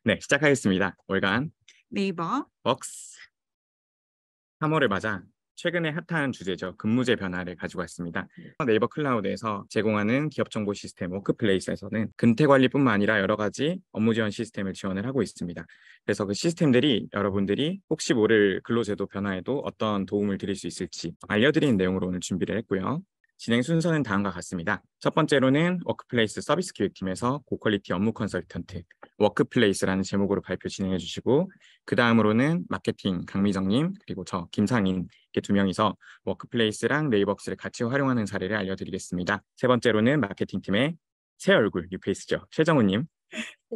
네, 시작하겠습니다. 월간 네이버 벅스 3월을 맞아 최근에 핫한 주제죠. 근무제 변화를 가지고 왔습니다. 네이버 클라우드에서 제공하는 기업 정보 시스템 워크플레이스에서는 근태 관리뿐만 아니라 여러 가지 업무 지원 시스템을 지원을 하고 있습니다. 그래서 그 시스템들이 여러분들이 혹시 모를 근로제도 변화에도 어떤 도움을 드릴 수 있을지 알려드리는 내용으로 오늘 준비를 했고요. 진행 순서는 다음과 같습니다. 첫 번째로는 워크플레이스 서비스 기획팀에서 고퀄리티 업무 컨설턴트 워크플레이스라는 제목으로 발표 진행해 주시고, 그 다음으로는 마케팅 강미정님 그리고 저 김상인 이렇게 두 명이서 워크플레이스랑 네이버스를 같이 활용하는 사례를 알려드리겠습니다. 세 번째로는 마케팅팀의 새 얼굴 뉴페이스죠. 최정우님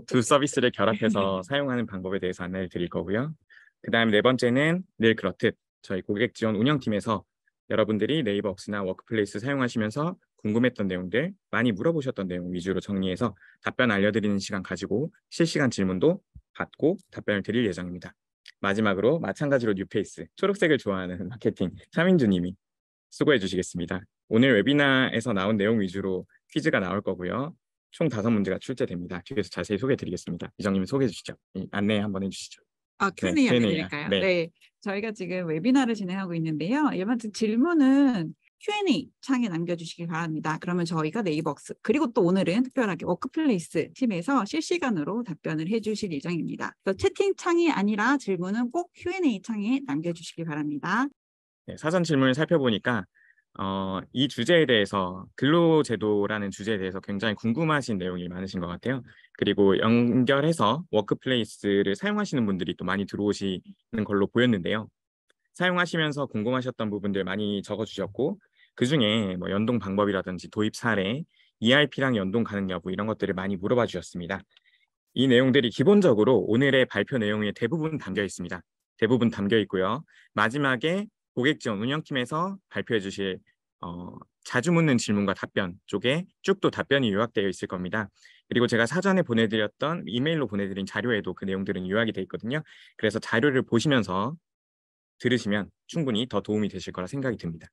두 서비스를 결합해서 사용하는 방법에 대해서 안내를 드릴 거고요. 그 다음 네 번째는 늘 그렇듯 저희 고객 지원 운영팀에서 여러분들이 네이버웍스나 워크플레이스 사용하시면서 궁금했던 내용들, 많이 물어보셨던 내용 위주로 정리해서 답변 알려드리는 시간 가지고 실시간 질문도 받고 답변을 드릴 예정입니다. 마지막으로 마찬가지로 뉴페이스, 초록색을 좋아하는 마케팅 차민주님이 수고해 주시겠습니다. 오늘 웨비나에서 나온 내용 위주로 퀴즈가 나올 거고요. 총 5문제가 출제됩니다. 뒤에서 자세히 소개해 드리겠습니다. 이정님 소개해 주시죠. 안내 한번 해주시죠. 네, Q&A Q&A. 안내드릴까요? 네. 네, 저희가 지금 웨비나를 진행하고 있는데요. 이번 질문은 Q&A 창에 남겨주시기 바랍니다. 그러면 저희가 네이버스 그리고 또 오늘은 특별하게 워크플레이스 팀에서 실시간으로 답변을 해주실 예정입니다. 그래서 채팅창이 아니라 질문은 꼭 Q&A 창에 남겨주시기 바랍니다. 네, 사전 질문을 살펴보니까 이 주제에 대해서 근로제도라는 주제에 대해서 굉장히 궁금하신 내용이 많으신 것 같아요. 그리고 연결해서 워크플레이스를 사용하시는 분들이 또 많이 들어오시는 걸로 보였는데요. 사용하시면서 궁금하셨던 부분들 많이 적어주셨고, 그중에 뭐 연동 방법이라든지 도입 사례, ERP랑 연동 가능 여부 이런 것들을 많이 물어봐 주셨습니다. 이 내용들이 기본적으로 오늘의 발표 내용에 대부분 담겨 있습니다. 대부분 담겨 있고요. 마지막에 고객 지원 운영팀에서 발표해 주실 자주 묻는 질문과 답변 쪽에 쭉 또 답변이 요약되어 있을 겁니다. 그리고 제가 사전에 보내드렸던 이메일로 보내드린 자료에도 그 내용들은 요약이 되어 있거든요. 그래서 자료를 보시면서 들으시면 충분히 더 도움이 되실 거라 생각이 듭니다.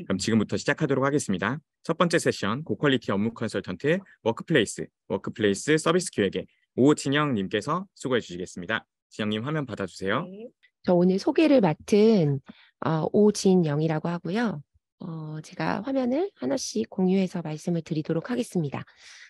그럼 지금부터 시작하도록 하겠습니다. 첫 번째 세션 고퀄리티 업무 컨설턴트 워크플레이스 서비스 기획의 오진영님께서 수고해 주시겠습니다. 진영님 화면 받아주세요. 네. 저 오늘 소개를 맡은 오진영이라고 하고요. 제가 화면을 하나씩 공유해서 말씀을 드리도록 하겠습니다.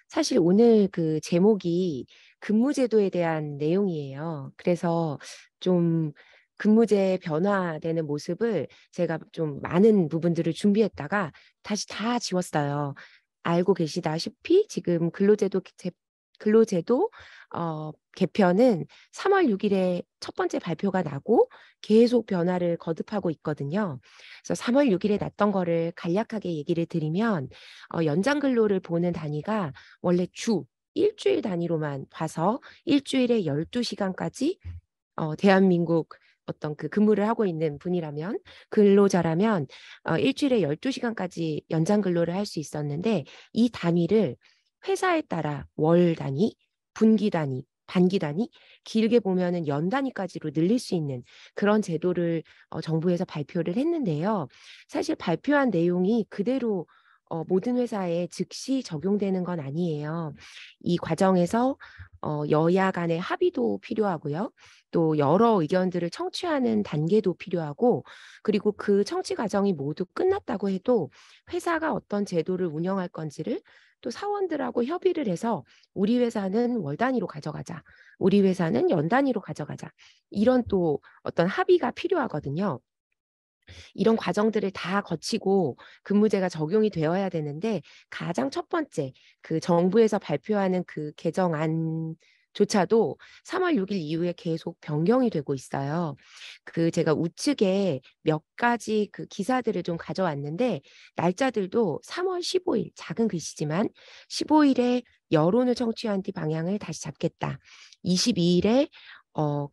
사실 오늘 그 제목이 근무제도에 대한 내용이에요. 그래서 좀 근무제 변화되는 모습을 제가 좀 많은 부분들을 준비했다가 다시 다 지웠어요. 알고 계시다시피 지금 근로제도 개편은 3월 6일에 첫 번째 발표가 나고 계속 변화를 거듭하고 있거든요. 그래서 3월 6일에 났던 거를 간략하게 얘기를 드리면 연장 근로를 보는 단위가 원래 일주일 단위로만 봐서 일주일에 12시간까지 대한민국 어떤 그 근무를 하고 있는 분이라면 근로자라면 일주일에 12시간까지 연장 근로를 할 수 있었는데 이 단위를 회사에 따라 월 단위, 분기 단위, 반기 단위, 길게 보면은 연 단위까지로 늘릴 수 있는 그런 제도를 정부에서 발표를 했는데요. 사실 발표한 내용이 그대로 모든 회사에 즉시 적용되는 건 아니에요. 이 과정에서 여야 간의 합의도 필요하고요. 또 여러 의견들을 청취하는 단계도 필요하고, 그리고 그 청취 과정이 모두 끝났다고 해도 회사가 어떤 제도를 운영할 건지를 또 사원들하고 협의를 해서 우리 회사는 월 단위로 가져가자, 우리 회사는 연 단위로 가져가자, 이런 또 어떤 합의가 필요하거든요. 이런 과정들을 다 거치고 근무제가 적용이 되어야 되는데 가장 첫 번째 그 정부에서 발표하는 그 개정안조차도 3월 6일 이후에 계속 변경이 되고 있어요. 그 제가 우측에 몇 가지 그 기사들을 좀 가져왔는데 날짜들도 3월 15일 작은 글씨지만 15일에 여론을 청취한 뒤 방향을 다시 잡겠다. 22일에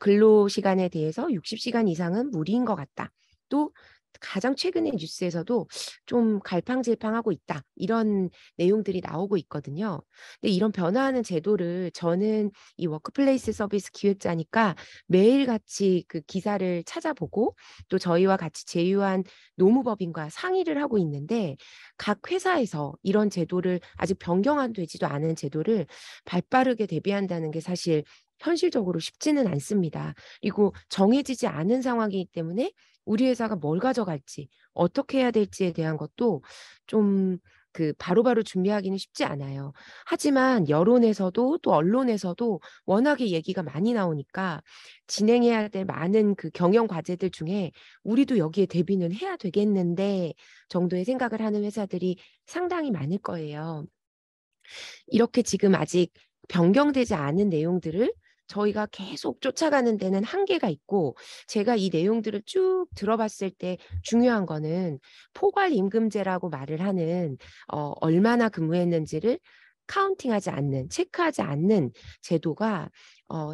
근로시간에 대해서 60시간 이상은 무리인 것 같다. 또 가장 최근의 뉴스에서도 좀 갈팡질팡하고 있다, 이런 내용들이 나오고 있거든요. 근데 이런 변화하는 제도를 저는 이 워크플레이스 서비스 기획자니까 매일같이 그 기사를 찾아보고 또 저희와 같이 제휴한 노무법인과 상의를 하고 있는데, 각 회사에서 이런 제도를 아직 변경한 되지도 않은 제도를 발빠르게 대비한다는 게 사실 현실적으로 쉽지는 않습니다. 그리고 정해지지 않은 상황이기 때문에 우리 회사가 뭘 가져갈지, 어떻게 해야 될지에 대한 것도 좀 바로바로 준비하기는 쉽지 않아요. 하지만 여론에서도 또 언론에서도 워낙에 얘기가 많이 나오니까 진행해야 될 많은 경영 과제들 중에 우리도 여기에 대비는 해야 되겠는데 정도의 생각을 하는 회사들이 상당히 많을 거예요. 이렇게 지금 아직 변경되지 않은 내용들을 저희가 계속 쫓아가는 데는 한계가 있고, 제가 이 내용들을 쭉 들어봤을 때 중요한 거는 포괄 임금제라고 말을 하는 얼마나 근무했는지를 카운팅하지 않는, 체크하지 않는 제도가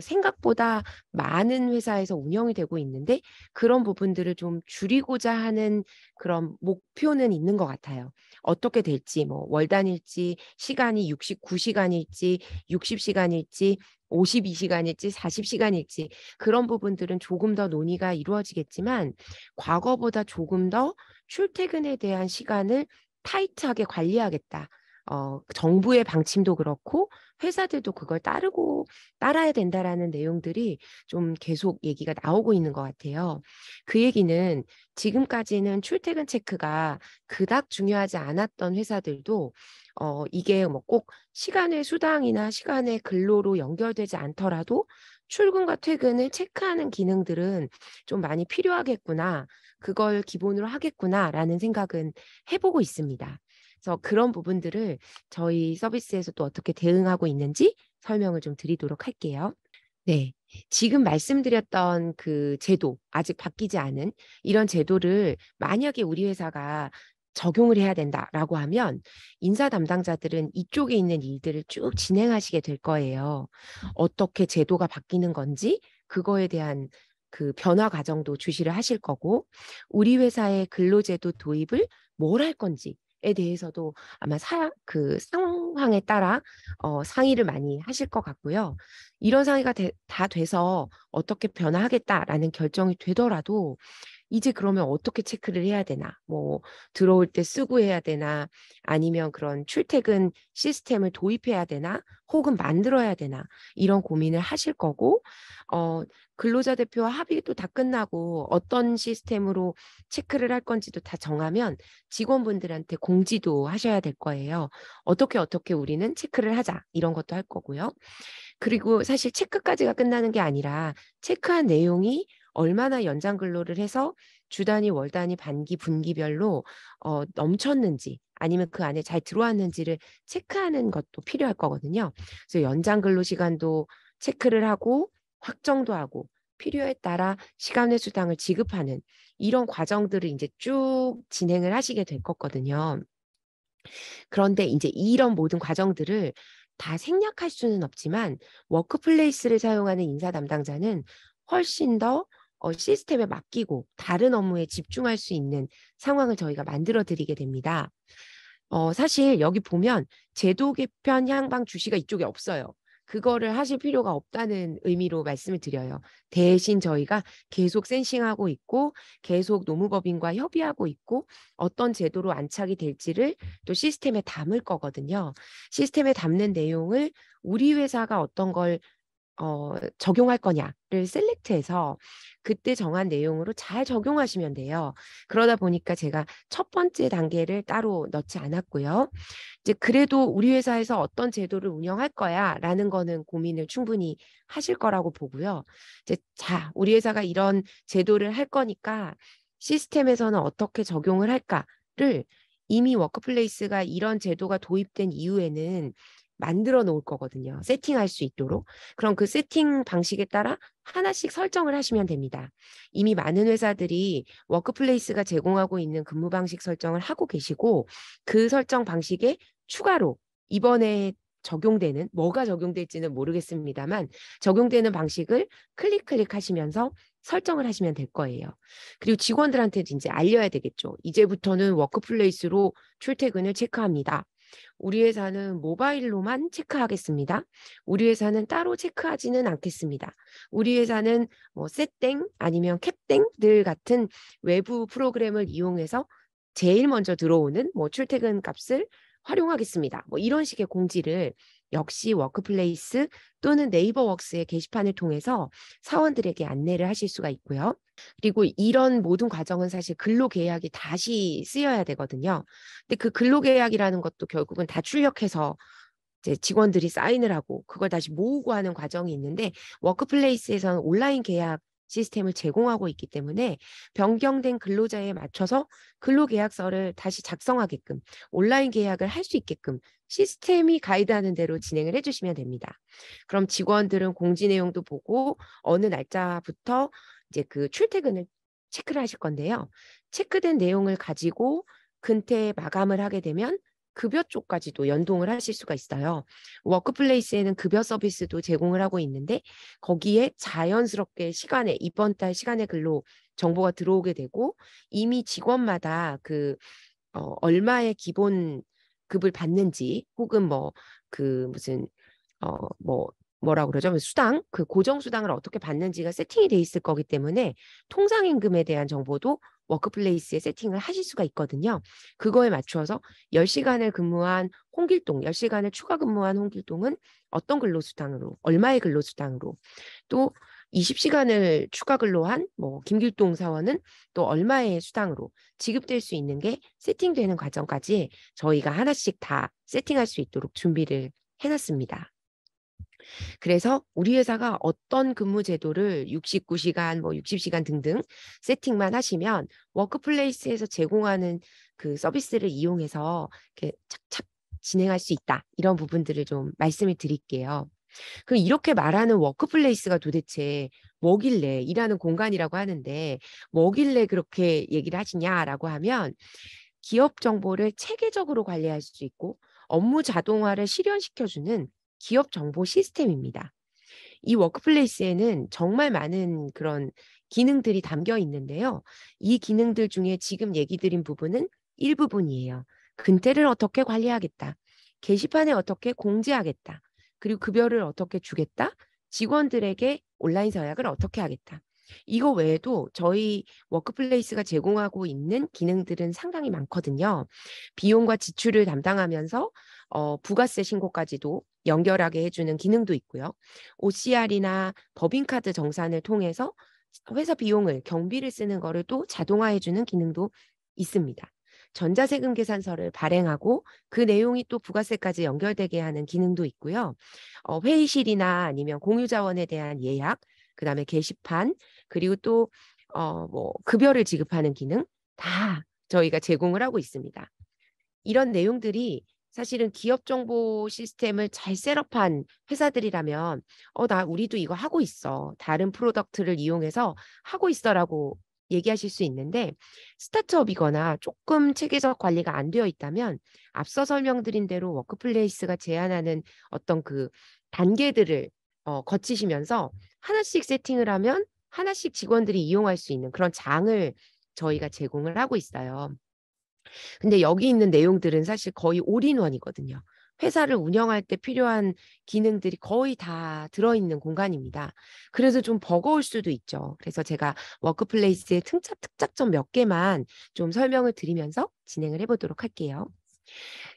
생각보다 많은 회사에서 운영이 되고 있는데, 그런 부분들을 좀 줄이고자 하는 그런 목표는 있는 것 같아요. 어떻게 될지, 뭐 월단일지, 시간이 69시간일지, 60시간일지, 52시간일지, 40시간일지 그런 부분들은 조금 더 논의가 이루어지겠지만, 과거보다 조금 더 출퇴근에 대한 시간을 타이트하게 관리하겠다. 정부의 방침도 그렇고 회사들도 그걸 따라야 된다라는 내용들이 좀 계속 얘기가 나오고 있는 것 같아요. 그 얘기는 지금까지는 출퇴근 체크가 그닥 중요하지 않았던 회사들도 이게 뭐 꼭 시간의 수당이나 시간의 근로로 연결되지 않더라도 출근과 퇴근을 체크하는 기능들은 좀 많이 필요하겠구나, 그걸 기본으로 하겠구나라는 생각은 해보고 있습니다. 그래서 그런 부분들을 저희 서비스에서 또 어떻게 대응하고 있는지 설명을 좀 드리도록 할게요. 네, 지금 말씀드렸던 제도, 아직 바뀌지 않은 이런 제도를 만약에 우리 회사가 적용을 해야 된다라고 하면 인사 담당자들은 이쪽에 있는 일들을 쭉 진행하시게 될 거예요. 어떻게 제도가 바뀌는 건지 그거에 대한 변화 과정도 주시를 하실 거고, 우리 회사의 근로제도 도입을 뭘 할 건지 에 대해서도 아마 상황에 따라 상의를 많이 하실 것 같고요. 이런 상의가 다 돼서 어떻게 변화하겠다라는 결정이 되더라도 이제 그러면 어떻게 체크를 해야 되나, 뭐 들어올 때 쓰고 해야 되나, 아니면 그런 출퇴근 시스템을 도입해야 되나, 혹은 만들어야 되나, 이런 고민을 하실 거고, 근로자 대표와 합의도 다 끝나고 어떤 시스템으로 체크를 할 건지도 다 정하면 직원분들한테 공지도 하셔야 될 거예요. 어떻게 우리는 체크를 하자, 이런 것도 할 거고요. 그리고 사실 체크까지가 끝나는 게 아니라 체크한 내용이 얼마나 연장 근로를 해서 주 단위, 월 단위, 반기, 분기별로 넘쳤는지, 아니면 그 안에 잘 들어왔는지를 체크하는 것도 필요할 거거든요. 그래서 연장 근로 시간도 체크를 하고 확정도 하고 필요에 따라 시간의 수당을 지급하는 이런 과정들을 이제 쭉 진행을 하시게 될 거거든요. 그런데 이제 이런 모든 과정들을 다 생략할 수는 없지만 워크플레이스를 사용하는 인사 담당자는 훨씬 더 시스템에 맡기고 다른 업무에 집중할 수 있는 상황을 저희가 만들어 드리게 됩니다. 사실 여기 보면 제도 개편 향방 주시가 이쪽에 없어요. 그거를 하실 필요가 없다는 의미로 말씀을 드려요. 대신 저희가 계속 센싱하고 있고 계속 노무법인과 협의하고 있고 어떤 제도로 안착이 될지를 또 시스템에 담을 거거든요. 시스템에 담는 내용을 우리 회사가 어떤 걸 적용할 거냐를 셀렉트해서 그때 정한 내용으로 잘 적용하시면 돼요. 그러다 보니까 제가 첫 번째 단계를 따로 넣지 않았고요. 이제 그래도 우리 회사에서 어떤 제도를 운영할 거야라는 거는 고민을 충분히 하실 거라고 보고요. 이제 자, 우리 회사가 이런 제도를 할 거니까 시스템에서는 어떻게 적용을 할까를 이미 워크플레이스가 이런 제도가 도입된 이후에는 만들어 놓을 거거든요. 세팅할 수 있도록. 그럼 그 세팅 방식에 따라 하나씩 설정을 하시면 됩니다. 이미 많은 회사들이 워크플레이스가 제공하고 있는 근무 방식 설정을 하고 계시고, 그 설정 방식에 추가로 이번에 적용되는, 뭐가 적용될지는 모르겠습니다만 적용되는 방식을 클릭하시면서 설정을 하시면 될 거예요. 그리고 직원들한테도 이제 알려야 되겠죠. 이제부터는 워크플레이스로 출퇴근을 체크합니다. 우리 회사는 모바일로만 체크하겠습니다. 우리 회사는 따로 체크하지는 않겠습니다. 우리 회사는 뭐 셋땡 아니면 캡땡들 같은 외부 프로그램을 이용해서 제일 먼저 들어오는 뭐 출퇴근 값을 활용하겠습니다. 뭐 이런 식의 공지를 역시 워크플레이스 또는 네이버웍스의 게시판을 통해서 사원들에게 안내를 하실 수가 있고요. 그리고 이런 모든 과정은 사실 근로계약이 다시 쓰여야 되거든요. 근데 그 근로계약이라는 것도 결국은 다 출력해서 이제 직원들이 사인을 하고 그걸 다시 모으고 하는 과정이 있는데 워크플레이스에서는 온라인 계약 시스템을 제공하고 있기 때문에 변경된 근로자에 맞춰서 근로계약서를 다시 작성하게끔 온라인 계약을 할 수 있게끔 시스템이 가이드하는 대로 진행을 해주시면 됩니다. 그럼 직원들은 공지 내용도 보고 어느 날짜부터 이제 그 출퇴근을 체크를 하실 건데요. 체크된 내용을 가지고 근태 마감을 하게 되면 급여 쪽까지도 연동을 하실 수가 있어요. 워크플레이스에는 급여 서비스도 제공을 하고 있는데 거기에 자연스럽게 시간에 이번 달 시간의 근로 정보가 들어오게 되고 이미 직원마다 그 얼마의 기본 급을 받는지 혹은 뭐 그 무슨 뭐라고 그러죠? 수당, 그 고정 수당을 어떻게 받는지가 세팅이 돼 있을 거기 때문에 통상 임금에 대한 정보도 워크플레이스에 세팅을 하실 수가 있거든요. 그거에 맞추어서 10시간을 근무한 홍길동, 10시간을 추가 근무한 홍길동은 어떤 근로수당으로, 얼마의 근로수당으로, 또 20시간을 추가 근로한 뭐 김길동 사원은 또 얼마의 수당으로 지급될 수 있는 게 세팅되는 과정까지 저희가 하나씩 다 세팅할 수 있도록 준비를 해놨습니다. 그래서 우리 회사가 어떤 근무 제도를 69시간, 뭐 60시간 등등 세팅만 하시면 워크플레이스에서 제공하는 그 서비스를 이용해서 이렇게 착착 진행할 수 있다. 이런 부분들을 좀 말씀을 드릴게요. 그럼 이렇게 말하는 워크플레이스가 도대체 뭐길래 일하는 공간이라고 하는데 뭐길래 그렇게 얘기를 하시냐라고 하면 기업 정보를 체계적으로 관리할 수 있고 업무 자동화를 실현시켜주는 기업 정보 시스템입니다. 이 워크플레이스에는 정말 많은 그런 기능들이 담겨 있는데요. 이 기능들 중에 지금 얘기 드린 부분은 일부분이에요. 근태를 어떻게 관리하겠다. 게시판에 어떻게 공지하겠다. 그리고 급여를 어떻게 주겠다. 직원들에게 온라인 서약을 어떻게 하겠다. 이거 외에도 저희 워크플레이스가 제공하고 있는 기능들은 상당히 많거든요. 비용과 지출을 담당하면서 부가세 신고까지도 연결하게 해주는 기능도 있고요. OCR이나 법인카드 정산을 통해서 회사 비용을 경비를 쓰는 거를 또 자동화해주는 기능도 있습니다. 전자세금 계산서를 발행하고 그 내용이 또 부가세까지 연결되게 하는 기능도 있고요. 회의실이나 아니면 공유자원에 대한 예약, 그 다음에 게시판, 그리고 또 뭐 급여를 지급하는 기능 다 저희가 제공을 하고 있습니다. 이런 내용들이 사실은 기업 정보 시스템을 잘 셋업한 회사들이라면 우리도 이거 하고 있어. 다른 프로덕트를 이용해서 하고 있어라고 얘기하실 수 있는데 스타트업이거나 조금 체계적 관리가 안 되어 있다면 앞서 설명드린 대로 워크플레이스가 제안하는 어떤 그 단계들을 거치시면서 하나씩 세팅을 하면 하나씩 직원들이 이용할 수 있는 그런 장을 저희가 제공을 하고 있어요. 근데 여기 있는 내용들은 사실 거의 올인원이거든요. 회사를 운영할 때 필요한 기능들이 거의 다 들어있는 공간입니다. 그래서 좀 버거울 수도 있죠. 그래서 제가 워크플레이스의 특장점 몇 개만 좀 설명을 드리면서 진행을 해보도록 할게요.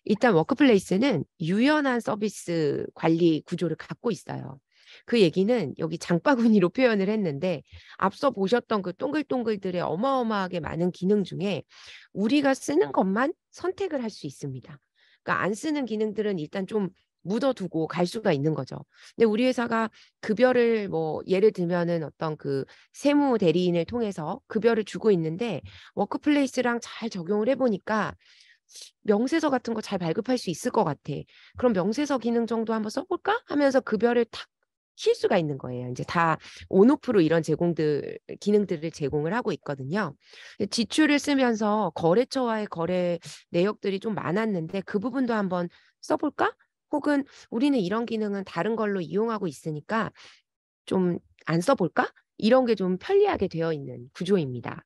일단 워크플레이스는 유연한 서비스 관리 구조를 갖고 있어요. 그 얘기는 여기 장바구니로 표현을 했는데 앞서 보셨던 그 동글동글들의 어마어마하게 많은 기능 중에 우리가 쓰는 것만 선택을 할 수 있습니다. 그러니까 안 쓰는 기능들은 일단 좀 묻어두고 갈 수가 있는 거죠. 근데 우리 회사가 급여를 뭐 예를 들면은 어떤 그 세무 대리인을 통해서 급여를 주고 있는데 워크플레이스랑 잘 적용을 해보니까 명세서 같은 거 잘 발급할 수 있을 것 같아. 그럼 명세서 기능 정도 한번 써볼까? 하면서 급여를 탁 킬 수가 있는 거예요. 이제 다 온오프로 이런 기능들을 제공을 하고 있거든요. 지출을 쓰면서 거래처와의 거래 내역들이 좀 많았는데 그 부분도 한번 써볼까? 혹은 우리는 이런 기능은 다른 걸로 이용하고 있으니까 좀 안 써볼까? 이런 게 좀 편리하게 되어 있는 구조입니다.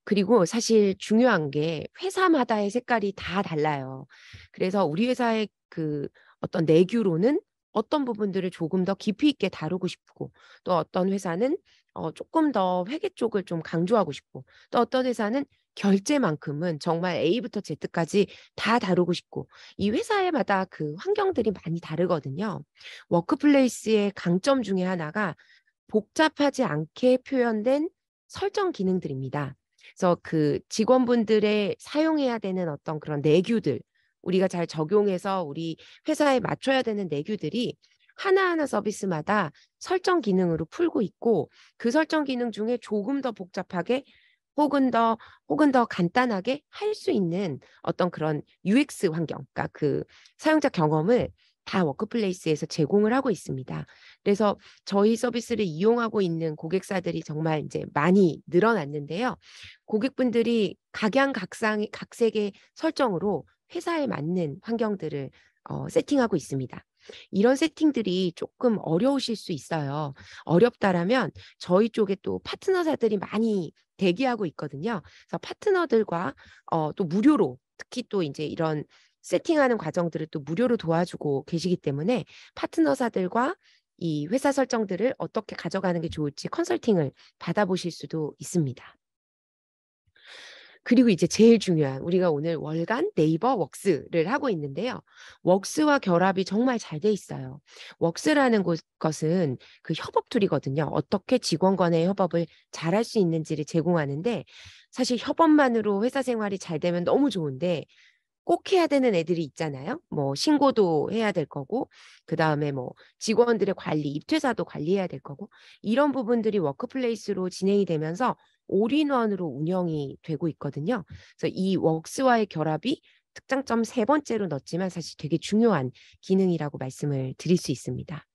그리고 사실 중요한 게 회사마다의 색깔이 다 달라요. 그래서 우리 회사의 그 어떤 내규로는 어떤 부분들을 조금 더 깊이 있게 다루고 싶고 또 어떤 회사는 조금 더 회계 쪽을 좀 강조하고 싶고 또 어떤 회사는 결제만큼은 정말 A부터 Z까지 다 다루고 싶고 이 회사에마다 그 환경들이 많이 다르거든요. 워크플레이스의 강점 중에 하나가 복잡하지 않게 표현된 설정 기능들입니다. 그래서 그 직원분들의 사용해야 되는 어떤 그런 내규들, 우리가 잘 적용해서 우리 회사에 맞춰야 되는 내규들이 하나하나 서비스마다 설정 기능으로 풀고 있고 그 설정 기능 중에 조금 더 복잡하게 혹은 더 간단하게 할 수 있는 어떤 그런 UX 환경, 그러니까 그 사용자 경험을 다 워크플레이스에서 제공을 하고 있습니다. 그래서 저희 서비스를 이용하고 있는 고객사들이 정말 이제 많이 늘어났는데요. 고객분들이 각색의 설정으로 회사에 맞는 환경들을 세팅하고 있습니다. 이런 세팅들이 조금 어려우실 수 있어요. 어렵다라면 저희 쪽에 또 파트너사들이 많이 대기하고 있거든요. 그래서 파트너들과 또 무료로 특히 또 이제 이런 세팅하는 과정들을 또 무료로 도와주고 계시기 때문에 파트너사들과 이 회사 설정들을 어떻게 가져가는 게 좋을지 컨설팅을 받아보실 수도 있습니다. 그리고 이제 제일 중요한 우리가 오늘 월간 네이버 웍스를 하고 있는데요. 웍스와 결합이 정말 잘 돼 있어요. 웍스라는 것은 그 협업 툴이거든요. 어떻게 직원 간의 협업을 잘할 수 있는지를 제공하는데 사실 협업만으로 회사 생활이 잘 되면 너무 좋은데 꼭 해야 되는 애들이 있잖아요. 뭐 신고도 해야 될 거고 그다음에 뭐 직원들의 관리, 입퇴사도 관리해야 될 거고 이런 부분들이 워크플레이스로 진행이 되면서 올인원으로 운영이 되고 있거든요. 그래서 이 웍스와의 결합이 특장점 세 번째로 넣었지만 사실 되게 중요한 기능이라고 말씀을 드릴 수 있습니다.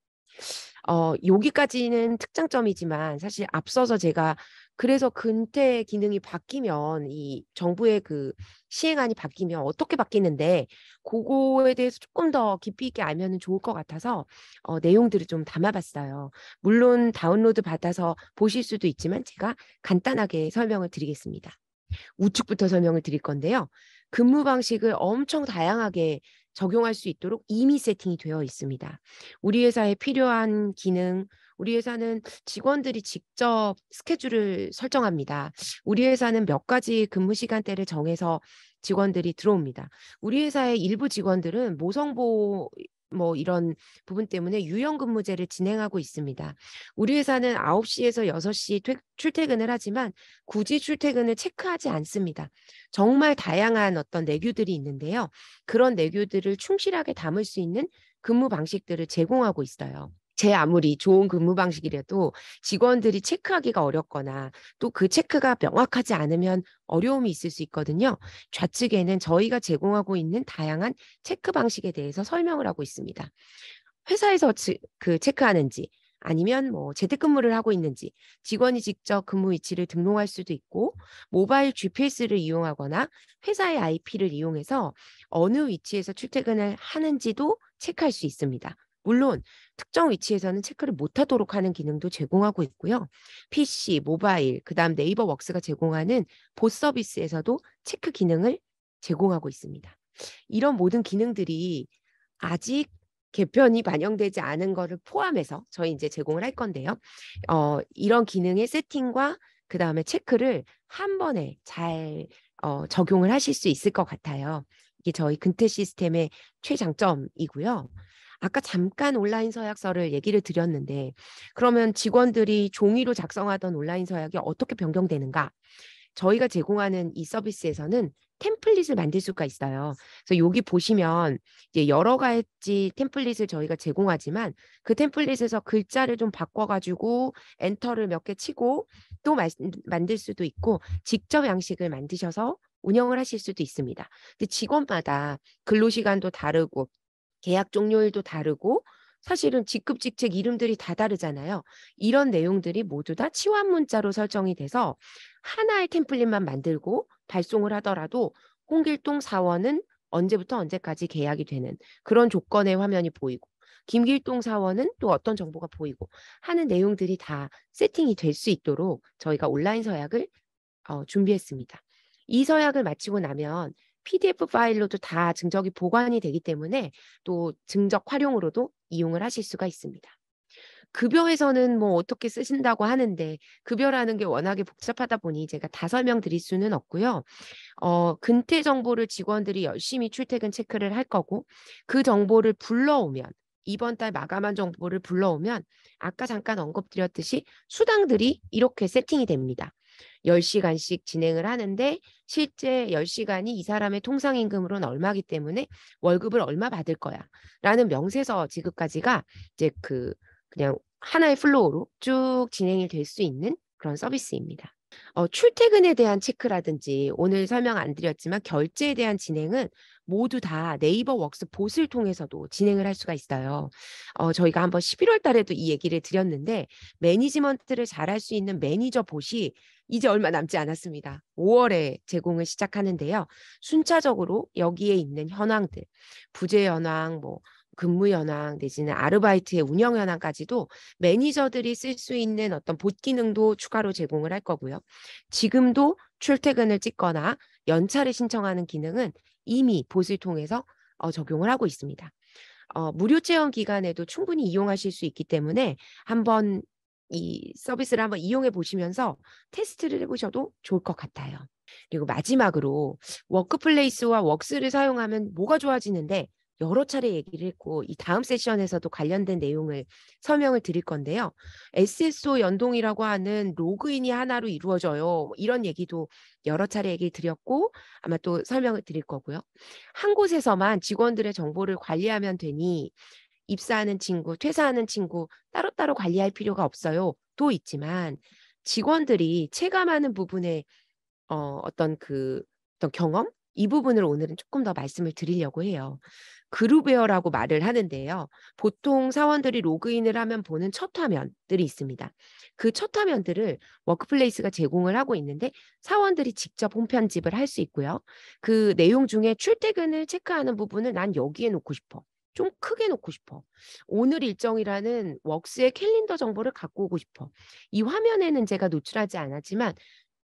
여기까지는 특장점이지만 사실 앞서서 제가 그래서 근태 기능이 바뀌면 이 정부의 그 시행안이 바뀌면 어떻게 바뀌는데 그거에 대해서 조금 더 깊이 있게 알면 좋을 것 같아서 내용들을 좀 담아봤어요. 물론 다운로드 받아서 보실 수도 있지만 제가 간단하게 설명을 드리겠습니다. 우측부터 설명을 드릴 건데요. 근무 방식을 엄청 다양하게 적용할 수 있도록 이미 세팅이 되어 있습니다. 우리 회사에 필요한 기능, 우리 회사는 직원들이 직접 스케줄을 설정합니다. 우리 회사는 몇 가지 근무 시간대를 정해서 직원들이 들어옵니다. 우리 회사의 일부 직원들은 모성보 뭐 이런 부분 때문에 유연근무제를 진행하고 있습니다. 우리 회사는 9시에서 6시 출퇴근을 하지만 굳이 출퇴근을 체크하지 않습니다. 정말 다양한 어떤 내규들이 있는데요. 그런 내규들을 충실하게 담을 수 있는 근무 방식들을 제공하고 있어요. 제 아무리 좋은 근무 방식이라도 직원들이 체크하기가 어렵거나 또 그 체크가 명확하지 않으면 어려움이 있을 수 있거든요. 좌측에는 저희가 제공하고 있는 다양한 체크 방식에 대해서 설명을 하고 있습니다. 회사에서 그 체크하는지 아니면 뭐 재택근무를 하고 있는지 직원이 직접 근무 위치를 등록할 수도 있고 모바일 GPS를 이용하거나 회사의 IP를 이용해서 어느 위치에서 출퇴근을 하는지도 체크할 수 있습니다. 물론 특정 위치에서는 체크를 못하도록 하는 기능도 제공하고 있고요. PC, 모바일, 그다음 네이버 웍스가 제공하는 봇 서비스에서도 체크 기능을 제공하고 있습니다. 이런 모든 기능들이 아직 개편이 반영되지 않은 거를 포함해서 저희 이제 제공을 할 건데요. 이런 기능의 세팅과 그다음에 체크를 한 번에 잘 적용을 하실 수 있을 것 같아요. 이게 저희 근태 시스템의 최장점이고요. 아까 잠깐 온라인 서약서를 얘기를 드렸는데 그러면 직원들이 종이로 작성하던 온라인 서약이 어떻게 변경되는가? 저희가 제공하는 이 서비스에서는 템플릿을 만들 수가 있어요. 그래서 여기 보시면 이제 여러 가지 템플릿을 저희가 제공하지만 그 템플릿에서 글자를 좀 바꿔가지고 엔터를 몇 개 치고 또 만들 수도 있고 직접 양식을 만드셔서 운영을 하실 수도 있습니다. 근데 직원마다 근로시간도 다르고 계약 종료일도 다르고 사실은 직급 직책 이름들이 다 다르잖아요. 이런 내용들이 모두 다 치환 문자로 설정이 돼서 하나의 템플릿만 만들고 발송을 하더라도 홍길동 사원은 언제부터 언제까지 계약이 되는 그런 조건의 화면이 보이고 김길동 사원은 또 어떤 정보가 보이고 하는 내용들이 다 세팅이 될 수 있도록 저희가 온라인 서약을 준비했습니다. 이 서약을 마치고 나면 PDF 파일로도 다 증적이 보관이 되기 때문에 또 증적 활용으로도 이용을 하실 수가 있습니다. 급여에서는 뭐 어떻게 쓰신다고 하는데 급여라는 게 워낙에 복잡하다 보니 제가 다 설명드릴 수는 없고요. 근태 정보를 직원들이 열심히 출퇴근 체크를 할 거고 그 정보를 불러오면 이번 달 마감한 정보를 불러오면 아까 잠깐 언급드렸듯이 수당들이 이렇게 세팅이 됩니다. 10시간씩 진행을 하는데 실제 10시간이 이 사람의 통상임금으로는 얼마기 때문에 월급을 얼마 받을 거야 라는 명세서 지급까지가 이제 그냥 하나의 플로우로 쭉 진행이 될 수 있는 그런 서비스입니다. 출퇴근에 대한 체크라든지 오늘 설명 안 드렸지만 결제에 대한 진행은 모두 다 네이버 웍스 봇을 통해서도 진행을 할 수가 있어요. 저희가 한번 11월 달에도 이 얘기를 드렸는데 매니지먼트를 잘할 수 있는 매니저 봇이 이제 얼마 남지 않았습니다. 5월에 제공을 시작하는데요. 순차적으로 여기에 있는 현황들, 부재 현황, 근무 현황 내지는 아르바이트의 운영 현황까지도 매니저들이 쓸 수 있는 어떤 봇 기능도 추가로 제공을 할 거고요. 지금도 출퇴근을 찍거나 연차를 신청하는 기능은 이미 봇을 통해서 적용을 하고 있습니다. 무료 체험 기간에도 충분히 이용하실 수 있기 때문에 한번 이 서비스를 한번 이용해 보시면서 테스트를 해보셔도 좋을 것 같아요. 그리고 마지막으로 워크플레이스와 웍스를 사용하면 뭐가 좋아지는데 여러 차례 얘기를 했고 이 다음 세션에서도 관련된 내용을 설명을 드릴 건데요. SSO 연동이라고 하는 로그인이 하나로 이루어져요. 이런 얘기도 여러 차례 얘기를 드렸고 아마 또 설명을 드릴 거고요. 한 곳에서만 직원들의 정보를 관리하면 되니 입사하는 친구, 퇴사하는 친구 따로따로 관리할 필요가 없어요. 도 있지만 직원들이 체감하는 부분에 어떤 경험? 이 부분을 오늘은 조금 더 말씀을 드리려고 해요. 그룹웨어라고 말을 하는데요. 보통 사원들이 로그인을 하면 보는 첫 화면들이 있습니다. 그 첫 화면들을 워크플레이스가 제공을 하고 있는데 사원들이 직접 홈 편집을 할 수 있고요. 그 내용 중에 출퇴근을 체크하는 부분을 난 여기에 놓고 싶어. 좀 크게 놓고 싶어. 오늘 일정이라는 웍스의 캘린더 정보를 갖고 오고 싶어. 이 화면에는 제가 노출하지 않았지만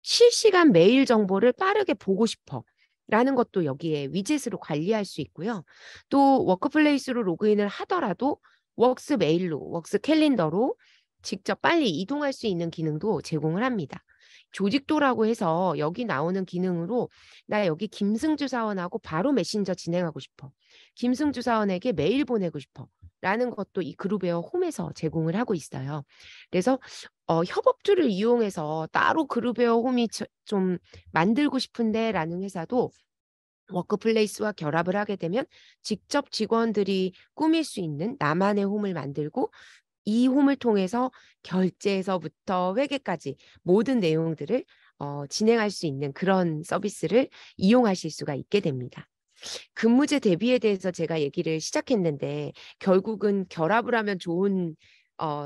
실시간 메일 정보를 빠르게 보고 싶어. 라는 것도 여기에 위젯으로 관리할 수 있고요. 또 워크플레이스로 로그인을 하더라도 웍스 메일로, 웍스 캘린더로 직접 빨리 이동할 수 있는 기능도 제공을 합니다. 조직도라고 해서 여기 나오는 기능으로 나 여기 김승주 사원하고 바로 메신저 진행하고 싶어. 김승주 사원에게 메일 보내고 싶어. 라는 것도 이 그룹웨어 홈에서 제공을 하고 있어요. 그래서 협업툴을 이용해서 따로 그룹웨어 홈이 좀 만들고 싶은데 라는 회사도 워크플레이스와 결합을 하게 되면 직접 직원들이 꾸밀 수 있는 나만의 홈을 만들고 이 홈을 통해서 결제에서부터 회계까지 모든 내용들을 진행할 수 있는 그런 서비스를 이용하실 수가 있게 됩니다. 근무제 대비에 대해서 제가 얘기를 시작했는데 결국은 결합을 하면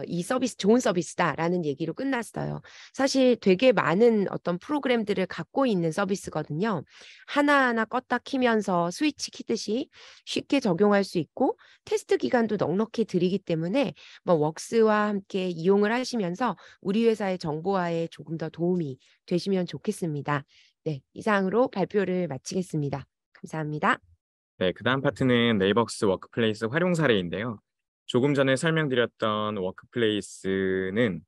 이 서비스 좋은 서비스다라는 얘기로 끝났어요. 사실 되게 많은 어떤 프로그램들을 갖고 있는 서비스거든요. 하나하나 껐다 키면서 스위치 키듯이 쉽게 적용할 수 있고 테스트 기간도 넉넉히 드리기 때문에 웍스와 함께 이용을 하시면서 우리 회사의 정보화에 조금 더 도움이 되시면 좋겠습니다. 네, 이상으로 발표를 마치겠습니다. 감사합니다. 네, 그 다음 파트는 네이버웍스 워크플레이스 활용 사례인데요. 조금 전에 설명드렸던 워크플레이스는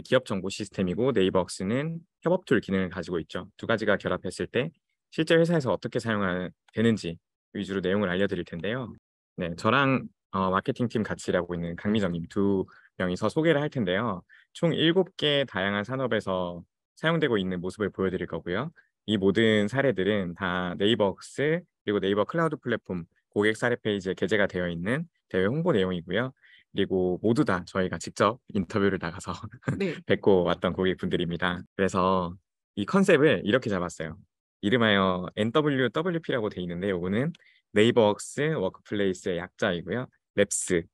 기업 정보 시스템이고 네이버웍스는 협업툴 기능을 가지고 있죠. 두 가지가 결합했을 때 실제 회사에서 어떻게 사용되는지 위주로 내용을 알려드릴 텐데요. 네, 저랑 마케팅팀 같이 일하고 있는 강미정님 두 명이서 소개를 할 텐데요. 총 7개 다양한 산업에서 사용되고 있는 모습을 보여드릴 거고요. 이 모든 사례들은 다 네이버웍스 그리고 네이버 클라우드 플랫폼 고객 사례 페이지에 게재가 되어 있는 대외 홍보 내용이고요. 그리고 모두 다 저희가 직접 인터뷰를 나가서 네. 뵙고 왔던 고객분들입니다. 그래서 이 컨셉을 이렇게 잡았어요. 이름하여 NWWP라고 되어 있는데 이거는 네이버웍스 워크플레이스의 약자이고요. 랩스,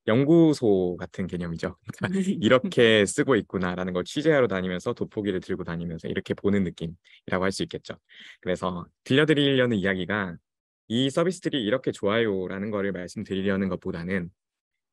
연구소 같은 개념이죠. 그러니까 이렇게 쓰고 있구나라는 걸 취재하러 다니면서 돋보기를 들고 다니면서 이렇게 보는 느낌이라고 할 수 있겠죠. 그래서 들려드리려는 이야기가 이 서비스들이 이렇게 좋아요라는 거를 말씀드리려는 것보다는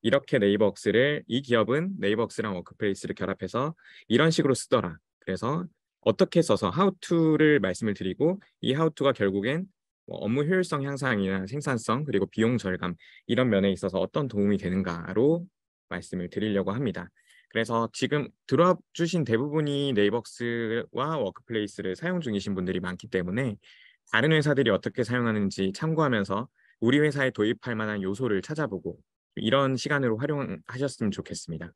이렇게 네이버웍스를 이 기업은 네이버웍스랑 워크플레이스를 결합해서 이런 식으로 쓰더라. 그래서 어떻게 써서 하우투를 말씀을 드리고 이 하우투가 결국엔 업무 효율성 향상이나 생산성 그리고 비용 절감 이런 면에 있어서 어떤 도움이 되는가로 말씀을 드리려고 합니다. 그래서 지금 들어와 주신 대부분이 네이버스와 워크플레이스를 사용 중이신 분들이 많기 때문에 다른 회사들이 어떻게 사용하는지 참고하면서 우리 회사에 도입할 만한 요소를 찾아보고 이런 시간으로 활용하셨으면 좋겠습니다.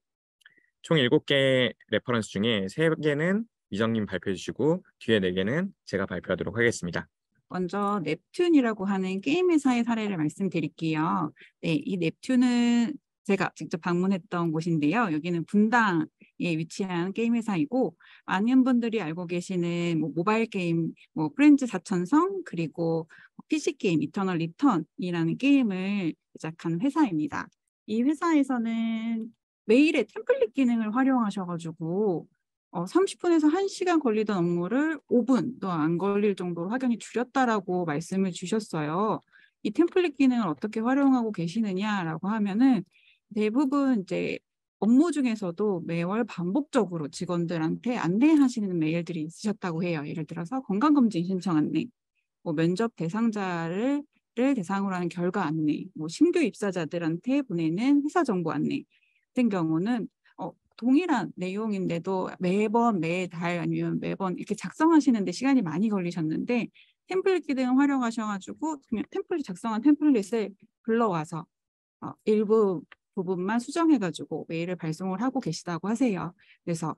총 7개 레퍼런스 중에 3개는 미정님 발표해 주시고 뒤에 4개는 제가 발표하도록 하겠습니다. 먼저 넵튠이라고 하는 게임 회사의 사례를 말씀드릴게요. 네, 이 넵튠은 제가 직접 방문했던 곳인데요. 여기는 분당에 위치한 게임 회사이고 많은 분들이 알고 계시는 모바일 게임, 프렌즈 4천성 그리고 PC 게임 이터널 리턴이라는 게임을 제작한 회사입니다. 이 회사에서는 메일의 템플릿 기능을 활용하셔가지고 30분에서 1시간 걸리던 업무를 5분도 안 걸릴 정도로 확연히 줄였다라고 말씀을 주셨어요. 이 템플릿 기능을 어떻게 활용하고 계시느냐라고 하면은 대부분 이제 업무 중에서도 매월 반복적으로 직원들한테 안내하시는 메일들이 있으셨다고 해요. 예를 들어서 건강검진 신청 안내, 면접 대상자를 대상으로 하는 결과 안내, 신규 입사자들한테 보내는 회사 정보 안내 같은 경우는 동일한 내용인데도 매번 매달 아니면 매번 이렇게 작성하시는데 시간이 많이 걸리셨는데 템플릿 기능 활용하셔가지고 그냥 작성한 템플릿을 불러와서 일부 부분만 수정해가지고 메일을 발송을 하고 계시다고 하세요. 그래서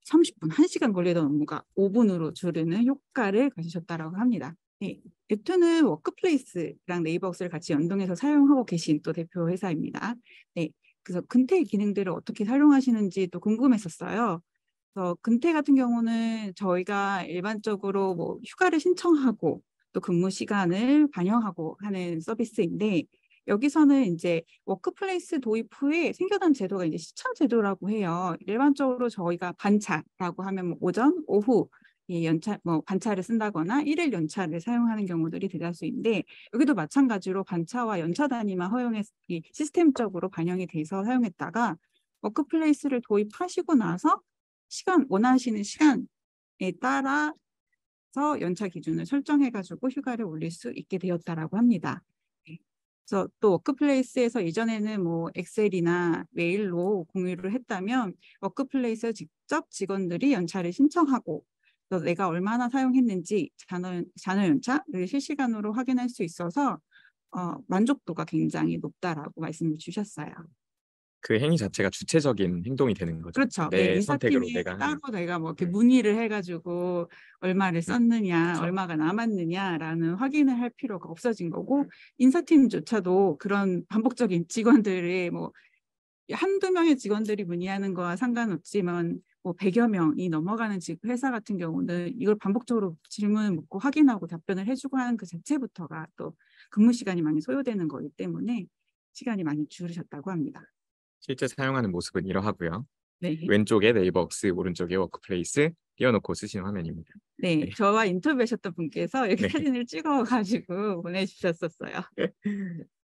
30분, 1시간 걸리던 업무가 5분으로 줄이는 효과를 가지셨다고 합니다. 네, 넵튠은 워크플레이스랑 네이버스를 같이 연동해서 사용하고 계신 또 대표 회사입니다. 네, 그래서 근태 기능들을 어떻게 활용하시는지 또 궁금했었어요. 그래서 근태 같은 경우는 저희가 일반적으로 휴가를 신청하고 또 근무 시간을 반영하고 하는 서비스인데 여기서는 이제 워크플레이스 도입 후에 생겨난 제도가 이제 시참 제도라고 해요. 일반적으로 저희가 반차라고 하면 오전, 오후 연차 반차를 쓴다거나 일일 연차를 사용하는 경우들이 대다수인데 여기도 마찬가지로 반차와 연차 단위만 시스템적으로 반영이 돼서 사용했다가 워크플레이스를 도입하시고 나서 원하시는 시간에 따라서 연차 기준을 설정해가지고 휴가를 올릴 수 있게 되었다라고 합니다. 그래서 또 워크플레이스에서 예전에는 엑셀이나 메일로 공유를 했다면 워크플레이스에 직접 직원들이 연차를 신청하고 또 내가 얼마나 사용했는지 잔여 연차를 실시간으로 확인할 수 있어서 만족도가 굉장히 높다라고 말씀을 주셨어요. 그 행위 자체가 주체적인 행동이 되는 거죠. 그렇죠. 내 네, 선택으로 인사팀이 내가 따로 하는. 내가 이렇게 문의를 해가지고 얼마를 썼느냐, 그렇죠. 얼마가 남았느냐라는 확인을 할 필요가 없어진 거고 인사팀조차도 그런 반복적인 직원들의 한두 명의 직원들이 문의하는 거와 상관없지만 100여 명이 넘어가는 회사 같은 경우는 이걸 반복적으로 질문을 묻고 확인하고 답변을 해주고 하는 그 자체부터가 또 근무 시간이 많이 소요되는 거기 때문에 시간이 많이 줄으셨다고 합니다. 실제 사용하는 모습은 이러하고요. 네. 왼쪽에 네이버스, 오른쪽에 워크플레이스 띄워놓고 쓰신 화면입니다. 네, 네. 저와 인터뷰하셨던 분께서 이렇게 네. 사진을 찍어가지고 보내주셨었어요.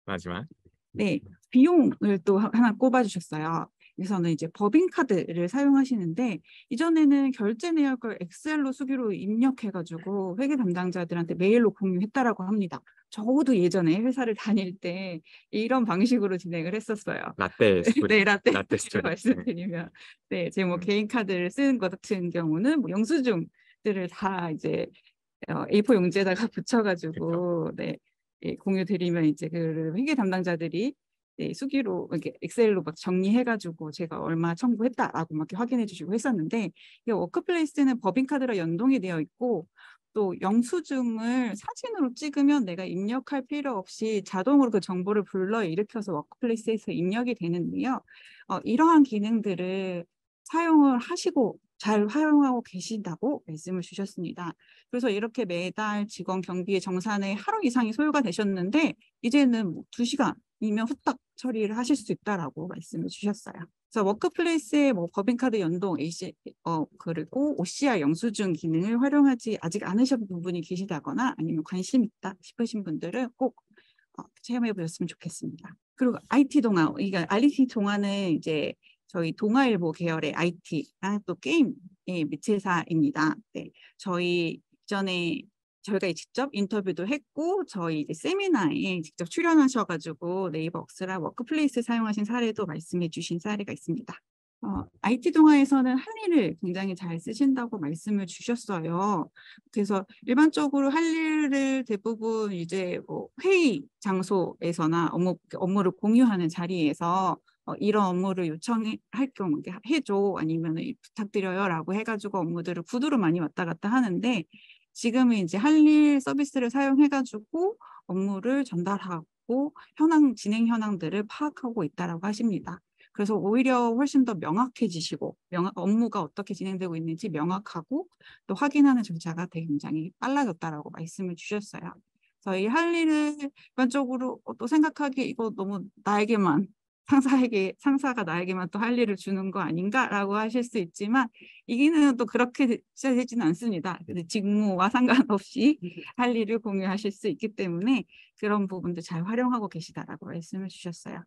마지막. 네, 비용을 또 하나 꼽아주셨어요. 여기서는 이제 법인카드를 사용하시는데 이전에는 결제 내역을 엑셀로 수기로 입력해가지고 회계 담당자들한테 메일로 공유했다라고 합니다. 저도 예전에 회사를 다닐 때 이런 방식으로 진행을 했었어요. 라떼 스토리. 네, 라떼 라떼 스토리 스토리. 말씀드리면, 네, 제 개인 카드를 쓰는 것 같은 경우는 영수증들을 다 이제 A4 용지에다가 붙여가지고, 네, 공유 드리면 이제 그 회계 담당자들이 수기로 이렇게 엑셀로 막 정리해가지고 제가 얼마 청구했다라고 막 이렇게 확인해 주시고 했었는데 이 워크플레이스는 법인카드랑 연동이 되어 있고 또 영수증을 사진으로 찍으면 내가 입력할 필요 없이 자동으로 그 정보를 불러일으켜서 워크플레이스에서 입력이 되는데요. 이러한 기능들을 사용을 하시고 잘 활용하고 계신다고 말씀을 주셨습니다. 그래서 이렇게 매달 직원 경비의 정산에 하루 이상이 소요가 되셨는데 이제는 2시간이면 후딱 처리를 하실 수 있다라고 말씀을 주셨어요. 그래서 워크플레이스의 법인카드 연동, 그리고 OCR 영수증 기능을 활용하지 아직 않으신 부분이 계시다거나 아니면 관심 있다 싶으신 분들은 꼭 체험해 보셨으면 좋겠습니다. 그리고 IT 동화, IT 동화는 이제 저희 동아일보 계열의 IT랑 또 게임의 매체사입니다. 네, 저희 이전에 저희가 직접 인터뷰도 했고 저희 이제 세미나에 직접 출연하셔가지고 네이버웍스랑 워크플레이스 사용하신 사례도 말씀해 주신 사례가 있습니다. IT 동아에서는 할일을 굉장히 잘 쓰신다고 말씀을 주셨어요. 그래서 일반적으로 할일을 대부분 이제 뭐 회의 장소에서나 업무를 공유하는 자리에서 이런 업무를 요청할 경우 해줘 아니면 부탁드려요라고 해가지고 업무들을 구두로 많이 왔다 갔다 하는데 지금은 이제 할일 서비스를 사용해가지고 업무를 전달하고 진행 현황들을 파악하고 있다라고 하십니다. 그래서 오히려 훨씬 더 명확해지시고 업무가 어떻게 진행되고 있는지 명확하고 또 확인하는 절차가 되게 굉장히 빨라졌다라고 말씀을 주셨어요. 그래서 이 할 일을 일반적으로 또 생각하기에 이거 너무 나에게만 상사가 나에게만 또 할 일을 주는 거 아닌가라고 하실 수 있지만 이게는 또 그렇게 되지는 않습니다. 직무와 상관없이 할 일을 공유하실 수 있기 때문에 그런 부분도 잘 활용하고 계시다라고 말씀을 주셨어요.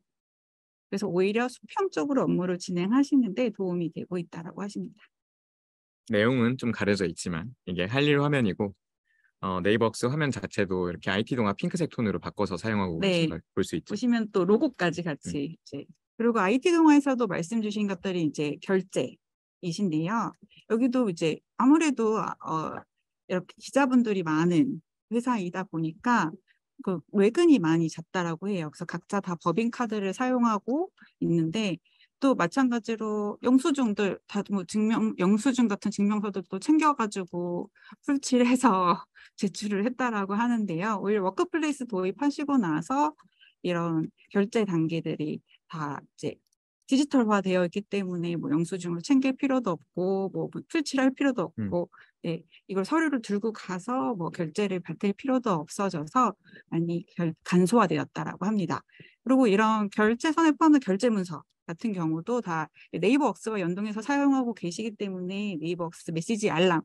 그래서 오히려 수평적으로 업무를 진행하시는데 도움이 되고 있다라고 하십니다. 내용은 좀 가려져 있지만 이게 할 일 화면이고 네이버웍스 화면 자체도 이렇게 IT 동화 핑크색 톤으로 바꿔서 사용하고 계신 걸 볼 수 있죠. 보시면 또 로고까지 같이 이제 그리고 IT 동화에서도 말씀 주신 것들이 이제 결제이신데요. 여기도 이제 아무래도 이렇게 기자분들이 많은 회사이다 보니까 그 외근이 많이 잦다라고 해요. 그래서 각자 다 법인카드를 사용하고 있는데 또 마찬가지로 영수증들 다 뭐 영수증 같은 증명서들도 챙겨가지고 풀칠해서 제출을 했다라고 하는데요. 오히려 워크플레이스 도입하시고 나서 이런 결제 단계들이 다 이제 디지털화 되어 있기 때문에 뭐 영수증을 챙길 필요도 없고 뭐 풀칠할 필요도 없고 네, 이걸 서류를 들고 가서 뭐 결제를 받을 필요도 없어져서 많이 간소화되었다라고 합니다. 그리고 이런 결제선에 포함된 결제문서 같은 경우도 다 네이버웍스와 연동해서 사용하고 계시기 때문에 네이버웍스 메시지 알람,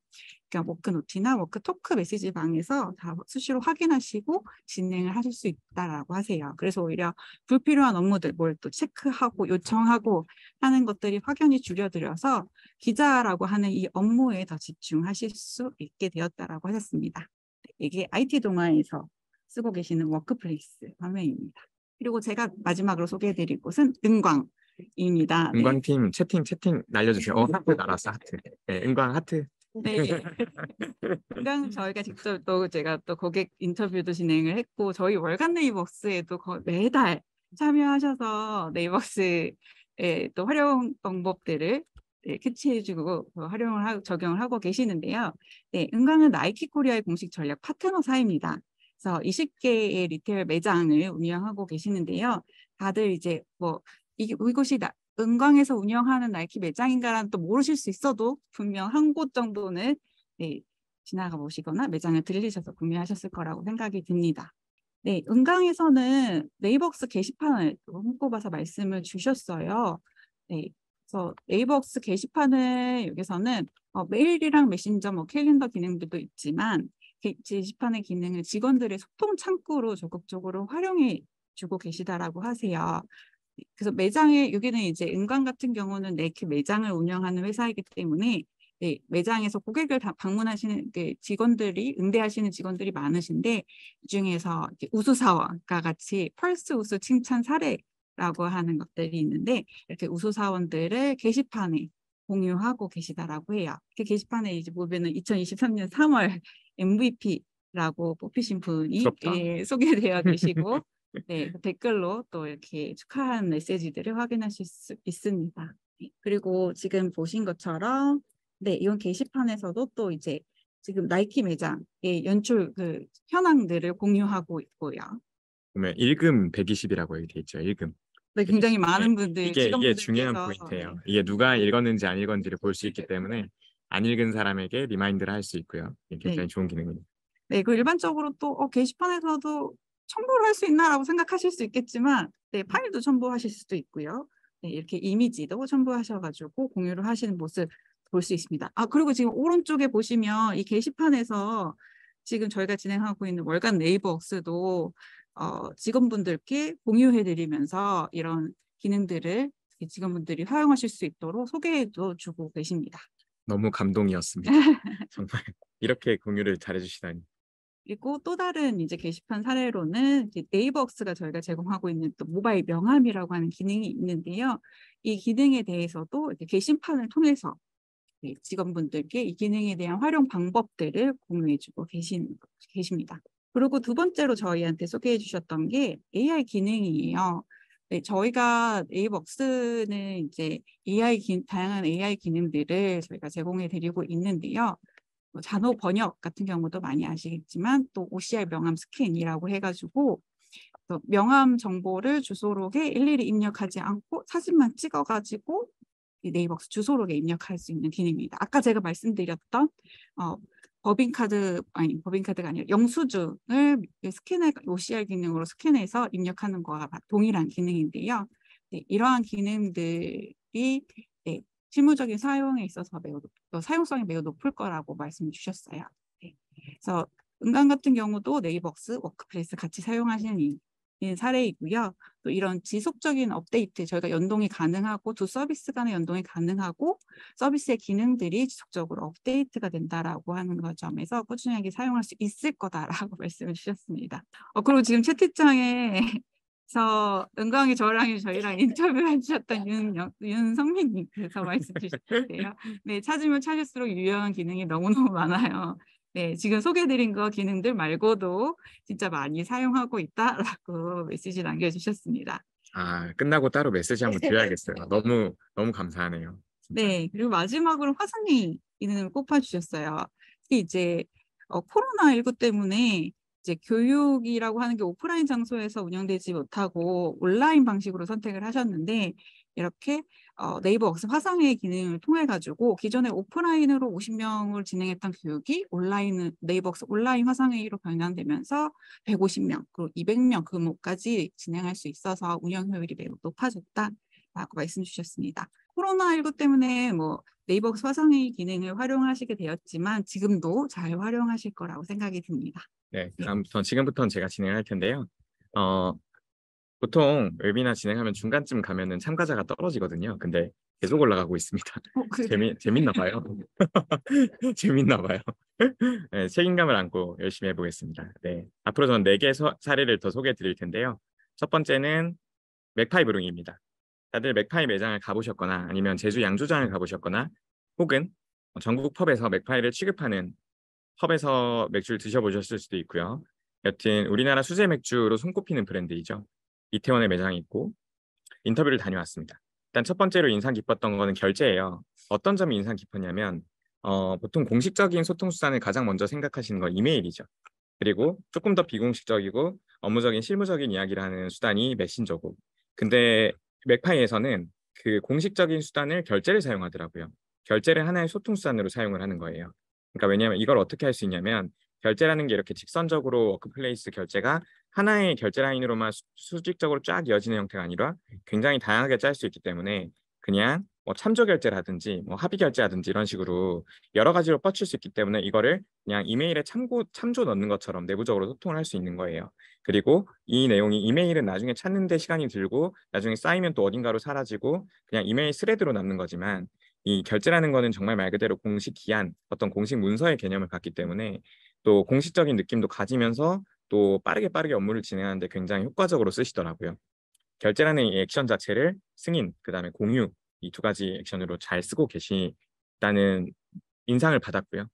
그러니까 워크노트나 워크토크 메시지 방에서 다 수시로 확인하시고 진행을 하실 수 있다라고 하세요. 그래서 오히려 불필요한 업무들, 뭘 또 체크하고 요청하고 하는 것들이 확연히 줄여들어서 기자라고 하는 이 업무에 더 집중하실 수 있게 되었다라고 하셨습니다. 이게 IT 동아에서 쓰고 계시는 워크플레이스 화면입니다. 그리고 제가 마지막으로 소개해드릴 곳은 은광입니다. 은광팀 채팅 날려주세요. 하트 날았어, 하트. 네, 은광 하트. 네. 은광 저희가 직접 또 제가 또 고객 인터뷰도 진행을 했고 저희 월간 네이버웍스에도 매달 참여하셔서 네이버웍스의 또 활용 방법들을 캐치해주고 적용을 하고 계시는데요. 네, 은광은 나이키 코리아의 공식 전략 파트너사입니다. 그래서 20개의 리테일 매장을 운영하고 계시는데요. 다들 이제 뭐 이곳이 은광에서 운영하는 나이키 매장인가라는 또 모르실 수 있어도 분명 한 곳 정도는 네, 지나가 보시거나 매장을 들리셔서 구매하셨을 거라고 생각이 듭니다. 네, 은광에서는 네이버웍스 게시판을 꼽아서 말씀을 주셨어요. 네, 그래서 네이버웍스 게시판을 여기서는 메일이랑 메신저, 뭐 캘린더 기능들도 있지만 게시판의 기능을 직원들의 소통 창구로 적극적으로 활용해 주고 계시다라고 하세요. 그래서 매장에 여기는 이제 은광 같은 경우는 네이키 매장을 운영하는 회사이기 때문에 네, 매장에서 고객을 방문하시는 직원들이 응대하시는 직원들이 많으신데 이 중에서 우수사원과 같이 펄스 우수 칭찬 사례라고 하는 것들이 있는데 이렇게 우수사원들을 게시판에 공유하고 계시다라고 해요. 그 게시판에 이제 보면은 2023년 3월 MVP라고 뽑히신 분이 소개되어 계시고 네, 댓글로 또 이렇게 축하하는 메시지들을 확인하실 수 있습니다. 그리고 지금 보신 것처럼 네, 이런 게시판에서도 또 이제 지금 나이키 매장의 연출 현황들을 공유하고 있고요. 보면 일금 120이라고 여기 돼 있죠. 일금. 네, 굉장히 많은 분들 이게 중요한 포인트예요. 이게 누가 읽었는지 안 읽었는지를 볼 수 있기 때문에 안 읽은 사람에게 리마인드를 할 수 있고요. 이게 굉장히 좋은 기능입니다. 네, 그 일반적으로 또 게시판에서도 첨부를 할 수 있나라고 생각하실 수 있겠지만 네, 파일도 첨부하실 수도 있고요. 네, 이렇게 이미지도 첨부하셔가지고 공유를 하시는 모습 볼 수 있습니다. 그리고 지금 오른쪽에 보시면 이 게시판에서 지금 저희가 진행하고 있는 월간 네이버웍스도 직원분들께 공유해드리면서 이런 기능들을 직원분들이 사용하실 수 있도록 소개해도 주고 계십니다. 너무 감동이었습니다. 정말 이렇게 공유를 잘해주시다니. 그리고 또 다른 이제 게시판 사례로는 이제 네이버웍스가 저희가 제공하고 있는 또 모바일 명함이라고 하는 기능이 있는데요. 이 기능에 대해서도 이제 게시판을 통해서 직원분들께 이 기능에 대한 활용 방법들을 공유해주고 계십니다. 그리고 두 번째로 저희한테 소개해 주셨던 게 AI 기능이에요. 네, 저희가 네이버웍스는 이제 다양한 AI 기능들을 저희가 제공해 드리고 있는데요. 잔호 번역 같은 경우도 많이 아시겠지만 또 OCR 명함 스캔이라고 해가지고 또 명함 정보를 주소록에 일일이 입력하지 않고 사진만 찍어가지고 이 네이버웍스 주소록에 입력할 수 있는 기능입니다. 아까 제가 말씀드렸던 법인카드가 아니라 영수증을 OCR 기능으로 스캔해서 입력하는 거와 동일한 기능인데요. 네, 이러한 기능들이 네, 실무적인 사용에 있어서 사용성이 매우 높을 거라고 말씀 주셨어요. 네. 그래서 은간 같은 경우도 네이버웍스 워크플레이스 같이 사용하시는 사례이고요. 또 이런 지속적인 업데이트, 저희가 연동이 가능하고 두 서비스 간의 연동이 가능하고 서비스의 기능들이 지속적으로 업데이트가 된다라고 하는 점에서 꾸준하게 사용할 수 있을 거다라고 말씀을 주셨습니다. 그리고 지금 채팅창에서 은광이 저희랑 인터뷰를 해주셨던 윤성민님께서 말씀 주셨는데요. 네, 찾으면 찾을수록 유용한 기능이 너무너무 많아요. 네, 지금 소개해드린 기능들 말고도 진짜 많이 사용하고 있다라고 메시지 남겨주셨습니다. 아, 끝나고 따로 메시지 한번 드려야겠어요. 너무 감사하네요. 진짜. 네, 그리고 마지막으로 화상의 기능을 꼽아주셨어요. 이제 코로나19 때문에 이제 교육이라고 하는 게 오프라인 장소에서 운영되지 못하고 온라인 방식으로 선택을 하셨는데 이렇게 네이버웍스 화상회의 기능을 통해 가지고 기존에 오프라인으로 50명을 진행했던 교육이 네이버웍스 온라인 화상회의로 변환되면서 150명 그리고 200명 규모까지 진행할 수 있어서 운영 효율이 매우 높아졌다라고 말씀 주셨습니다. 코로나19 때문에 네이버웍스 화상회의 기능을 활용하시게 되었지만 지금도 잘 활용하실 거라고 생각이 듭니다. 네, 지금부터는 제가 진행할 텐데요. 보통 웨비나 진행하면 중간쯤 가면은 참가자가 떨어지거든요. 근데 계속 올라가고 있습니다. 재밌나 봐요. 재밌나 봐요. 네, 책임감을 안고 열심히 해보겠습니다. 네, 앞으로 저는 4개 사례를 더 소개해 드릴 텐데요. 첫 번째는 맥파이 브룽입니다. 다들 맥파이 매장을 가보셨거나 아니면 제주 양조장을 가보셨거나 혹은 전국 펍에서 맥파이를 취급하는 펍에서 맥주를 드셔보셨을 수도 있고요. 여튼 우리나라 수제 맥주로 손꼽히는 브랜드이죠. 이태원에 매장이 있고 인터뷰를 다녀왔습니다. 일단 첫 번째로 인상 깊었던 거는 결제예요. 어떤 점이 인상 깊었냐면 보통 공식적인 소통 수단을 가장 먼저 생각하시는 건 이메일이죠. 그리고 조금 더 비공식적이고 업무적인 실무적인 이야기를 하는 수단이 메신저고 근데 맥파이에서는 그 공식적인 수단을 결제를 사용하더라고요. 결제를 하나의 소통 수단으로 사용을 하는 거예요. 그러니까 왜냐하면 이걸 어떻게 할 수 있냐면 결제라는 게 이렇게 직선적으로 워크플레이스 결제가 하나의 결제 라인으로만 수직적으로 쫙 이어지는 형태가 아니라 굉장히 다양하게 짤 수 있기 때문에 그냥 참조 결제라든지 합의 결제라든지 이런 식으로 여러 가지로 뻗칠 수 있기 때문에 이거를 그냥 이메일에 참조 넣는 것처럼 내부적으로 소통을 할 수 있는 거예요. 그리고 이 내용이 이메일은 나중에 찾는 데 시간이 들고 나중에 쌓이면 또 어딘가로 사라지고 그냥 이메일 스레드로 남는 거지만 이 결제라는 거는 정말 말 그대로 공식 기한, 어떤 공식 문서의 개념을 갖기 때문에 또 공식적인 느낌도 가지면서 또 빠르게 업무를 진행하는데 굉장히 효과적으로 쓰시더라고요. 결제라는 이 액션 자체를 승인, 그다음에 공유 이 두 가지 액션으로 잘 쓰고 계시다는 인상을 받았고요.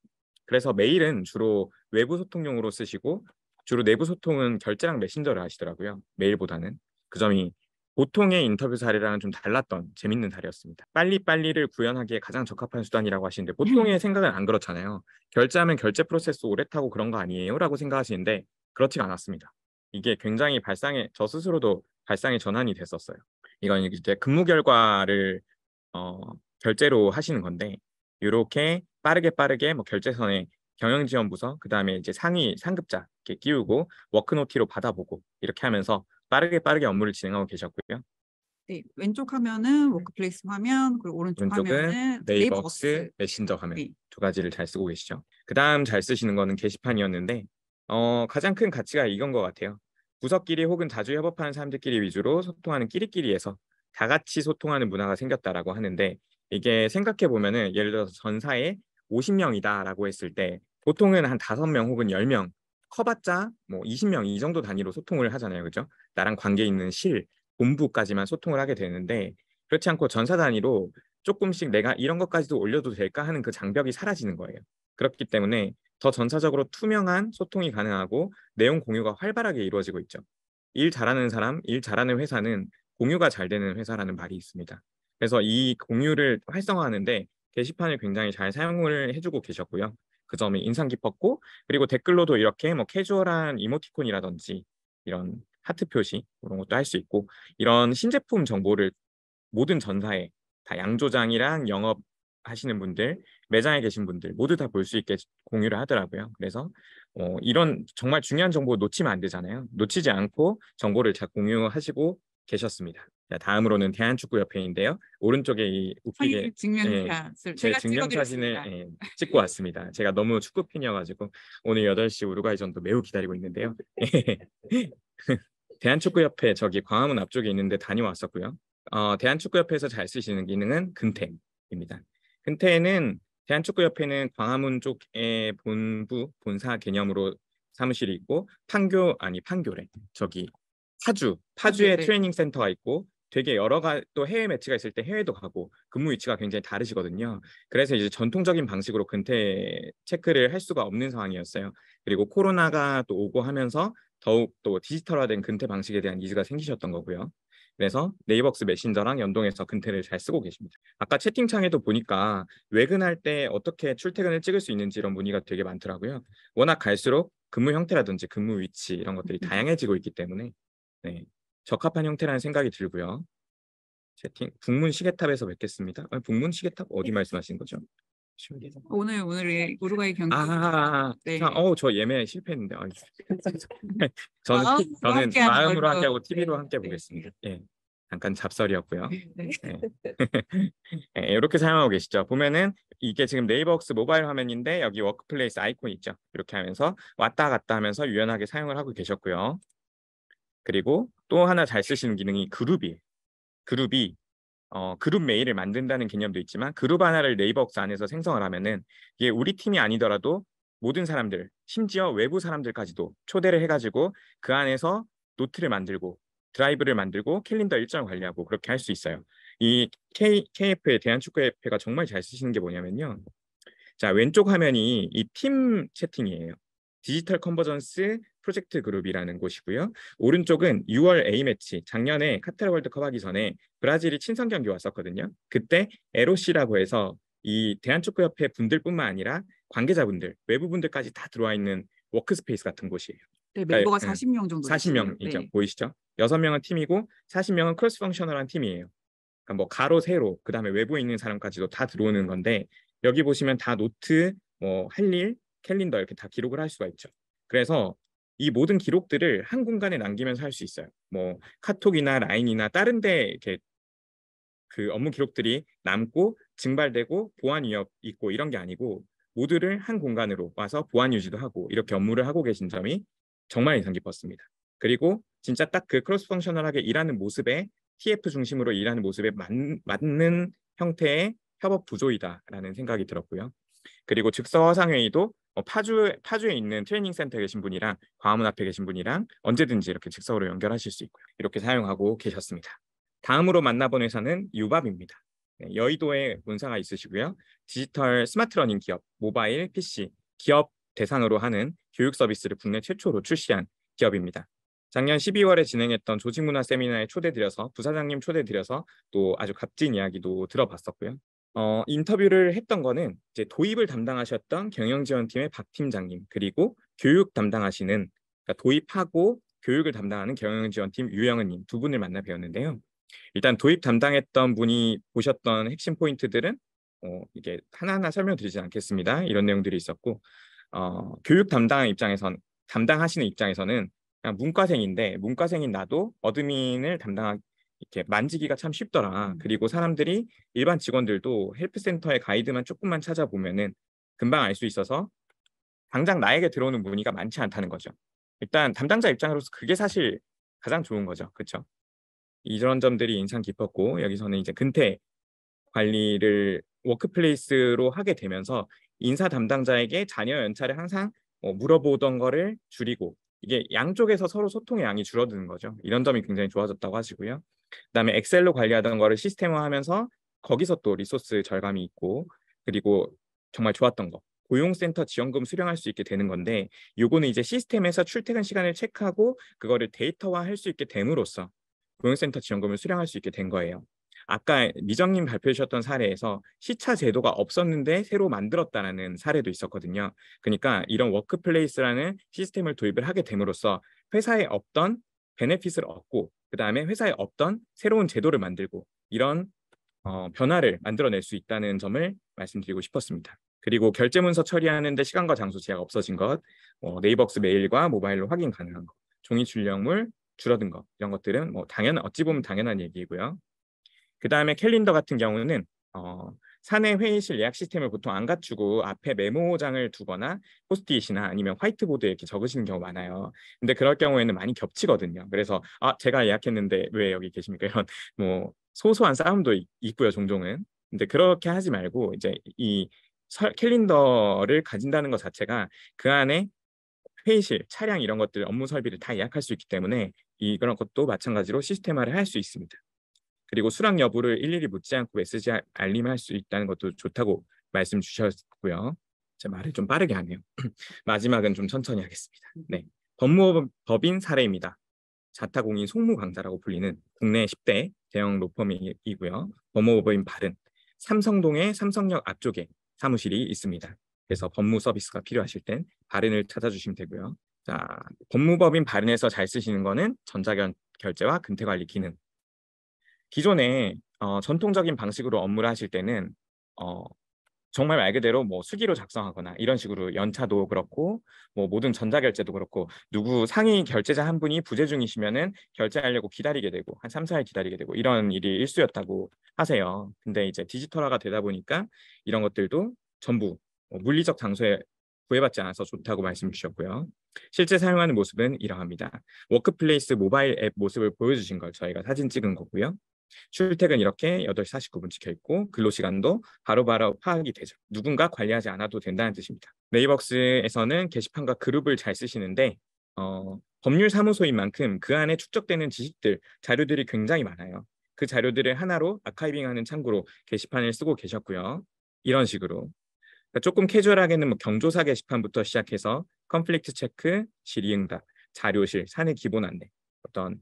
그래서 메일은 주로 외부 소통용으로 쓰시고 주로 내부 소통은 결제랑 메신저를 하시더라고요. 메일보다는. 그 점이 보통의 인터뷰 사례랑은 좀 달랐던 재밌는 사례였습니다. 빨리를 구현하기에 가장 적합한 수단이라고 하시는데 보통의 생각은 안 그렇잖아요. 결제하면 결제 프로세스 오래 타고 그런 거 아니에요? 라고 생각하시는데 그렇지가 않았습니다. 이게 굉장히 저 스스로도 발상의 전환이 됐었어요. 이건 이제 근무 결과를 결제로 하시는 건데 이렇게 빠르게 결제선에 경영지원부서 그다음에 이제 상급자 이렇게 끼우고 워크노티로 받아보고 이렇게 하면서 빠르게 업무를 진행하고 계셨고요. 네, 왼쪽 화면은 워크플레이스 화면, 그리고 오른쪽은 화면은 네이버웍스 메신저 화면 네. 두 가지를 잘 쓰고 계시죠. 그다음 잘 쓰시는 거는 게시판이었는데 가장 큰 가치가 이건 것 같아요. 부서끼리 혹은 자주 협업하는 사람들끼리 위주로 소통하는 끼리끼리에서 다 같이 소통하는 문화가 생겼다라고 하는데 이게 생각해 보면은 예를 들어서 전사에 50명이다라고 했을 때 보통은 한 5명 혹은 10명 커봤자 뭐 20명 이 정도 단위로 소통을 하잖아요. 그죠? 나랑 관계 있는 실, 본부까지만 소통을 하게 되는데 그렇지 않고 전사 단위로 조금씩 내가 이런 것까지도 올려도 될까 하는 그 장벽이 사라지는 거예요. 그렇기 때문에 더 전사적으로 투명한 소통이 가능하고 내용 공유가 활발하게 이루어지고 있죠. 일 잘하는 사람, 일 잘하는 회사는 공유가 잘 되는 회사라는 말이 있습니다. 그래서 이 공유를 활성화하는데 게시판을 굉장히 잘 사용을 해주고 계셨고요. 그 점이 인상 깊었고, 그리고 댓글로도 이렇게 뭐 캐주얼한 이모티콘이라든지 이런 하트 표시 이런 것도 할 수 있고, 이런 신제품 정보를 모든 전사에 다 양조장이랑 영업하시는 분들, 매장에 계신 분들 모두 다 볼 수 있게 공유를 하더라고요. 그래서 이런 정말 중요한 정보 놓치면 안 되잖아요. 놓치지 않고 정보를 잘 공유하시고 계셨습니다. 자, 다음으로는 대한축구협회인데요. 오른쪽에 이 웃기게 증명샷을 제 제가 증명사진을 찍어드렸습니다. 찍고 왔습니다. 제가 너무 축구 팬이어가지고 오늘 8시 우루과이전도 매우 기다리고 있는데요. 대한축구협회 저기 광화문 앞쪽에 있는데 다녀왔었고요. 대한축구협회에서 잘 쓰시는 기능은 근태입니다. 근태는 대한축구협회는 광화문 쪽에 본부, 본사 개념으로 사무실이 있고 판교래. 저기 파주에 네. 트레이닝 센터가 있고 되게 여러 가지 또 해외 매치가 있을 때 해외도 가고 근무 위치가 굉장히 다르시거든요. 그래서 이제 전통적인 방식으로 근태 체크를 할 수가 없는 상황이었어요. 그리고 코로나가 또 오고 하면서 더욱 또 디지털화된 근태 방식에 대한 니즈가 생기셨던 거고요. 그래서 네이버스 메신저랑 연동해서 근태를 잘 쓰고 계십니다. 아까 채팅창에도 보니까 외근할 때 어떻게 출퇴근을 찍을 수 있는지 이런 문의가 되게 많더라고요. 워낙 갈수록 근무 형태라든지 근무 위치 이런 것들이 다양해지고 있기 때문에 네, 적합한 형태라는 생각이 들고요. 채팅 북문 시계탑에서 뵙겠습니다. 북문 시계탑 어디 말씀하시는 거죠? 오늘 우루과이 경기. 네. 저 예매 실패했는데. 마음으로 저는 함께하는 마음으로 걸로. 함께하고 TV로 네. 함께 보겠습니다. 예. 잠깐 잡설이었고요. 네. 예, 이렇게 사용하고 계시죠. 보면은 이게 지금 네이버웍스 모바일 화면인데 여기 워크플레이스 아이콘이 있죠. 이렇게 하면서 왔다 갔다 하면서 유연하게 사용을 하고 계셨고요. 그리고 또 하나 잘 쓰시는 기능이 그룹이에요. 그룹이 그룹 메일을 만든다는 개념도 있지만 그룹 하나를 네이버웍스 안에서 생성을 하면은 이게 우리 팀이 아니더라도 모든 사람들, 심지어 외부 사람들까지도 초대를 해가지고 그 안에서 노트를 만들고 드라이브를 만들고 캘린더 일정을 관리하고 그렇게 할 수 있어요. 이 KF의 대한축구협회가 정말 잘 쓰시는 게 뭐냐면요. 자, 왼쪽 화면이 이 팀 채팅이에요. 디지털 컨버전스 프로젝트 그룹이라는 곳이고요. 오른쪽은 6월 A매치, 작년에 카타르 월드컵 하기 전에 브라질이 친선 경기 왔었거든요. 그때 LOC라고 해서 이 대한축구협회 분들뿐만 아니라 관계자분들, 외부분들까지 다 들어와 있는 워크스페이스 같은 곳이에요. 네, 멤버가 그러니까, 40명 정도 되시고요. 40명이죠. 네. 보이시죠? 6명은 팀이고 40명은 크로스 펑셔널한 팀이에요. 그러니까 뭐 가로, 세로, 그다음에 외부에 있는 사람까지도 다 들어오는 건데 여기 보시면 다 노트, 뭐 할 일, 캘린더 이렇게 다 기록을 할 수가 있죠. 그래서 이 모든 기록들을 한 공간에 남기면서 할 수 있어요. 뭐 카톡이나 라인이나 다른 데 이렇게 그 업무 기록들이 남고 증발되고 보안 위협 있고 이런 게 아니고 모두를 한 공간으로 와서 보안 유지도 하고 이렇게 업무를 하고 계신 점이 정말 인상 깊었습니다. 그리고 진짜 딱 그 크로스 펑셔널하게 일하는 모습에 TF 중심으로 일하는 모습에 맞는 형태의 협업 구조이다라는 생각이 들었고요. 그리고 즉석 화상회의도 파주에 있는 트레이닝 센터에 계신 분이랑 광화문 앞에 계신 분이랑 언제든지 이렇게 즉석으로 연결하실 수 있고요. 이렇게 사용하고 계셨습니다. 다음으로 만나본 회사는 유밥입니다. 네, 여의도에 본사가 있으시고요. 디지털 스마트 러닝 기업, 모바일, PC, 기업 대상으로 하는 교육 서비스를 국내 최초로 출시한 기업입니다. 작년 12월에 진행했던 조직문화 세미나에 초대드려서 부사장님 초대드려서 또 아주 값진 이야기도 들어봤었고요. 인터뷰를 했던 거는 이제 도입을 담당하셨던 경영지원팀의 박 팀장님 그리고 교육 담당하시는 그러니까 도입하고 교육을 담당하는 경영지원팀 유영은님 두 분을 만나 배웠는데요. 일단 도입 담당했던 분이 보셨던 핵심 포인트들은 이게 하나하나 설명드리지 않겠습니다. 이런 내용들이 있었고 교육 담당하시는 입장에서는 그냥 문과생인데 문과생인 나도 어드민을 이렇게 만지기가 참 쉽더라. 그리고 사람들이 일반 직원들도 헬프센터의 가이드만 조금만 찾아보면은 금방 알 수 있어서 당장 나에게 들어오는 문의가 많지 않다는 거죠. 일단 담당자 입장으로서 그게 사실 가장 좋은 거죠. 그렇죠? 이런 점들이 인상 깊었고 여기서는 이제 근태 관리를 워크플레이스로 하게 되면서 인사 담당자에게 자녀 연차를 항상 물어보던 거를 줄이고 이게 양쪽에서 서로 소통의 양이 줄어드는 거죠. 이런 점이 굉장히 좋아졌다고 하시고요. 그다음에 엑셀로 관리하던 거를 시스템화하면서 거기서 또 리소스 절감이 있고 그리고 정말 좋았던 거 고용센터 지원금 수령할 수 있게 되는 건데 요거는 이제 시스템에서 출퇴근 시간을 체크하고 그거를 데이터화할 수 있게 됨으로써 고용센터 지원금을 수령할 수 있게 된 거예요. 아까 미정님 발표해 주셨던 사례에서 시차 제도가 없었는데 새로 만들었다는 사례도 있었거든요. 그러니까 이런 워크플레이스라는 시스템을 도입을 하게 됨으로써 회사에 없던 베네핏을 얻고 그다음에 회사에 없던 새로운 제도를 만들고 이런 변화를 만들어낼 수 있다는 점을 말씀드리고 싶었습니다. 그리고 결제 문서 처리하는데 시간과 장소 제약 없어진 것, 네이버웍스 메일과 모바일로 확인 가능한 것, 종이 출력물 줄어든 것 이런 것들은 어찌 보면 당연한 얘기고요. 그 다음에 캘린더 같은 경우는 사내 회의실 예약 시스템을 보통 안 갖추고 앞에 메모장을 두거나 포스트잇이나 아니면 화이트보드에 이렇게 적으시는 경우 많아요. 근데 그럴 경우에는 많이 겹치거든요. 그래서 제가 예약했는데 왜 여기 계십니까? 이런 소소한 싸움도 있고요, 종종은. 근데 그렇게 하지 말고 이제 이 캘린더를 가진다는 것 자체가 그 안에 회의실, 차량 이런 것들 업무 설비를 다 예약할 수 있기 때문에 이런 것도 마찬가지로 시스템화를 할 수 있습니다. 그리고 수락 여부를 일일이 묻지 않고 메시지 알림할 수 있다는 것도 좋다고 말씀 주셨고요. 제 말을 좀 빠르게 하네요. 마지막은 좀 천천히 하겠습니다. 네, 법무법인 사례입니다. 자타공인 송무 강사라고 불리는 국내 10대 대형 로펌이고요. 법무법인 발은 삼성동의 삼성역 앞쪽에 사무실이 있습니다. 그래서 법무 서비스가 필요하실 땐 발은을 찾아주시면 되고요. 자, 법무법인 발은에서 잘 쓰시는 거는 전자결제와 금태관리 기능. 기존에 전통적인 방식으로 업무를 하실 때는 정말 말 그대로 수기로 작성하거나 이런 식으로 연차도 그렇고 모든 전자결제도 그렇고 누구 상위 결제자 한 분이 부재 중이시면은 결제하려고 기다리게 되고 한 3, 4일 기다리게 되고 이런 일이 일쑤였다고 하세요. 근데 이제 디지털화가 되다 보니까 이런 것들도 전부 물리적 장소에 구애받지 않아서 좋다고 말씀 주셨고요. 실제 사용하는 모습은 이러합니다. 워크플레이스 모바일 앱 모습을 보여주신 걸 저희가 사진 찍은 거고요. 출퇴근 이렇게 8시 49분 찍혀 있고 근로시간도 바로바로 파악이 되죠. 누군가 관리하지 않아도 된다는 뜻입니다. 네이버웍스에서는 게시판과 그룹을 잘 쓰시는데 법률사무소인 만큼 그 안에 축적되는 지식들, 자료들이 굉장히 많아요. 그 자료들을 하나로 아카이빙하는 창구로 게시판을 쓰고 계셨고요. 이런 식으로 그러니까 조금 캐주얼하게는 경조사 게시판부터 시작해서 컨플릭트 체크, 질의응답, 자료실, 사내 기본 안내, 어떤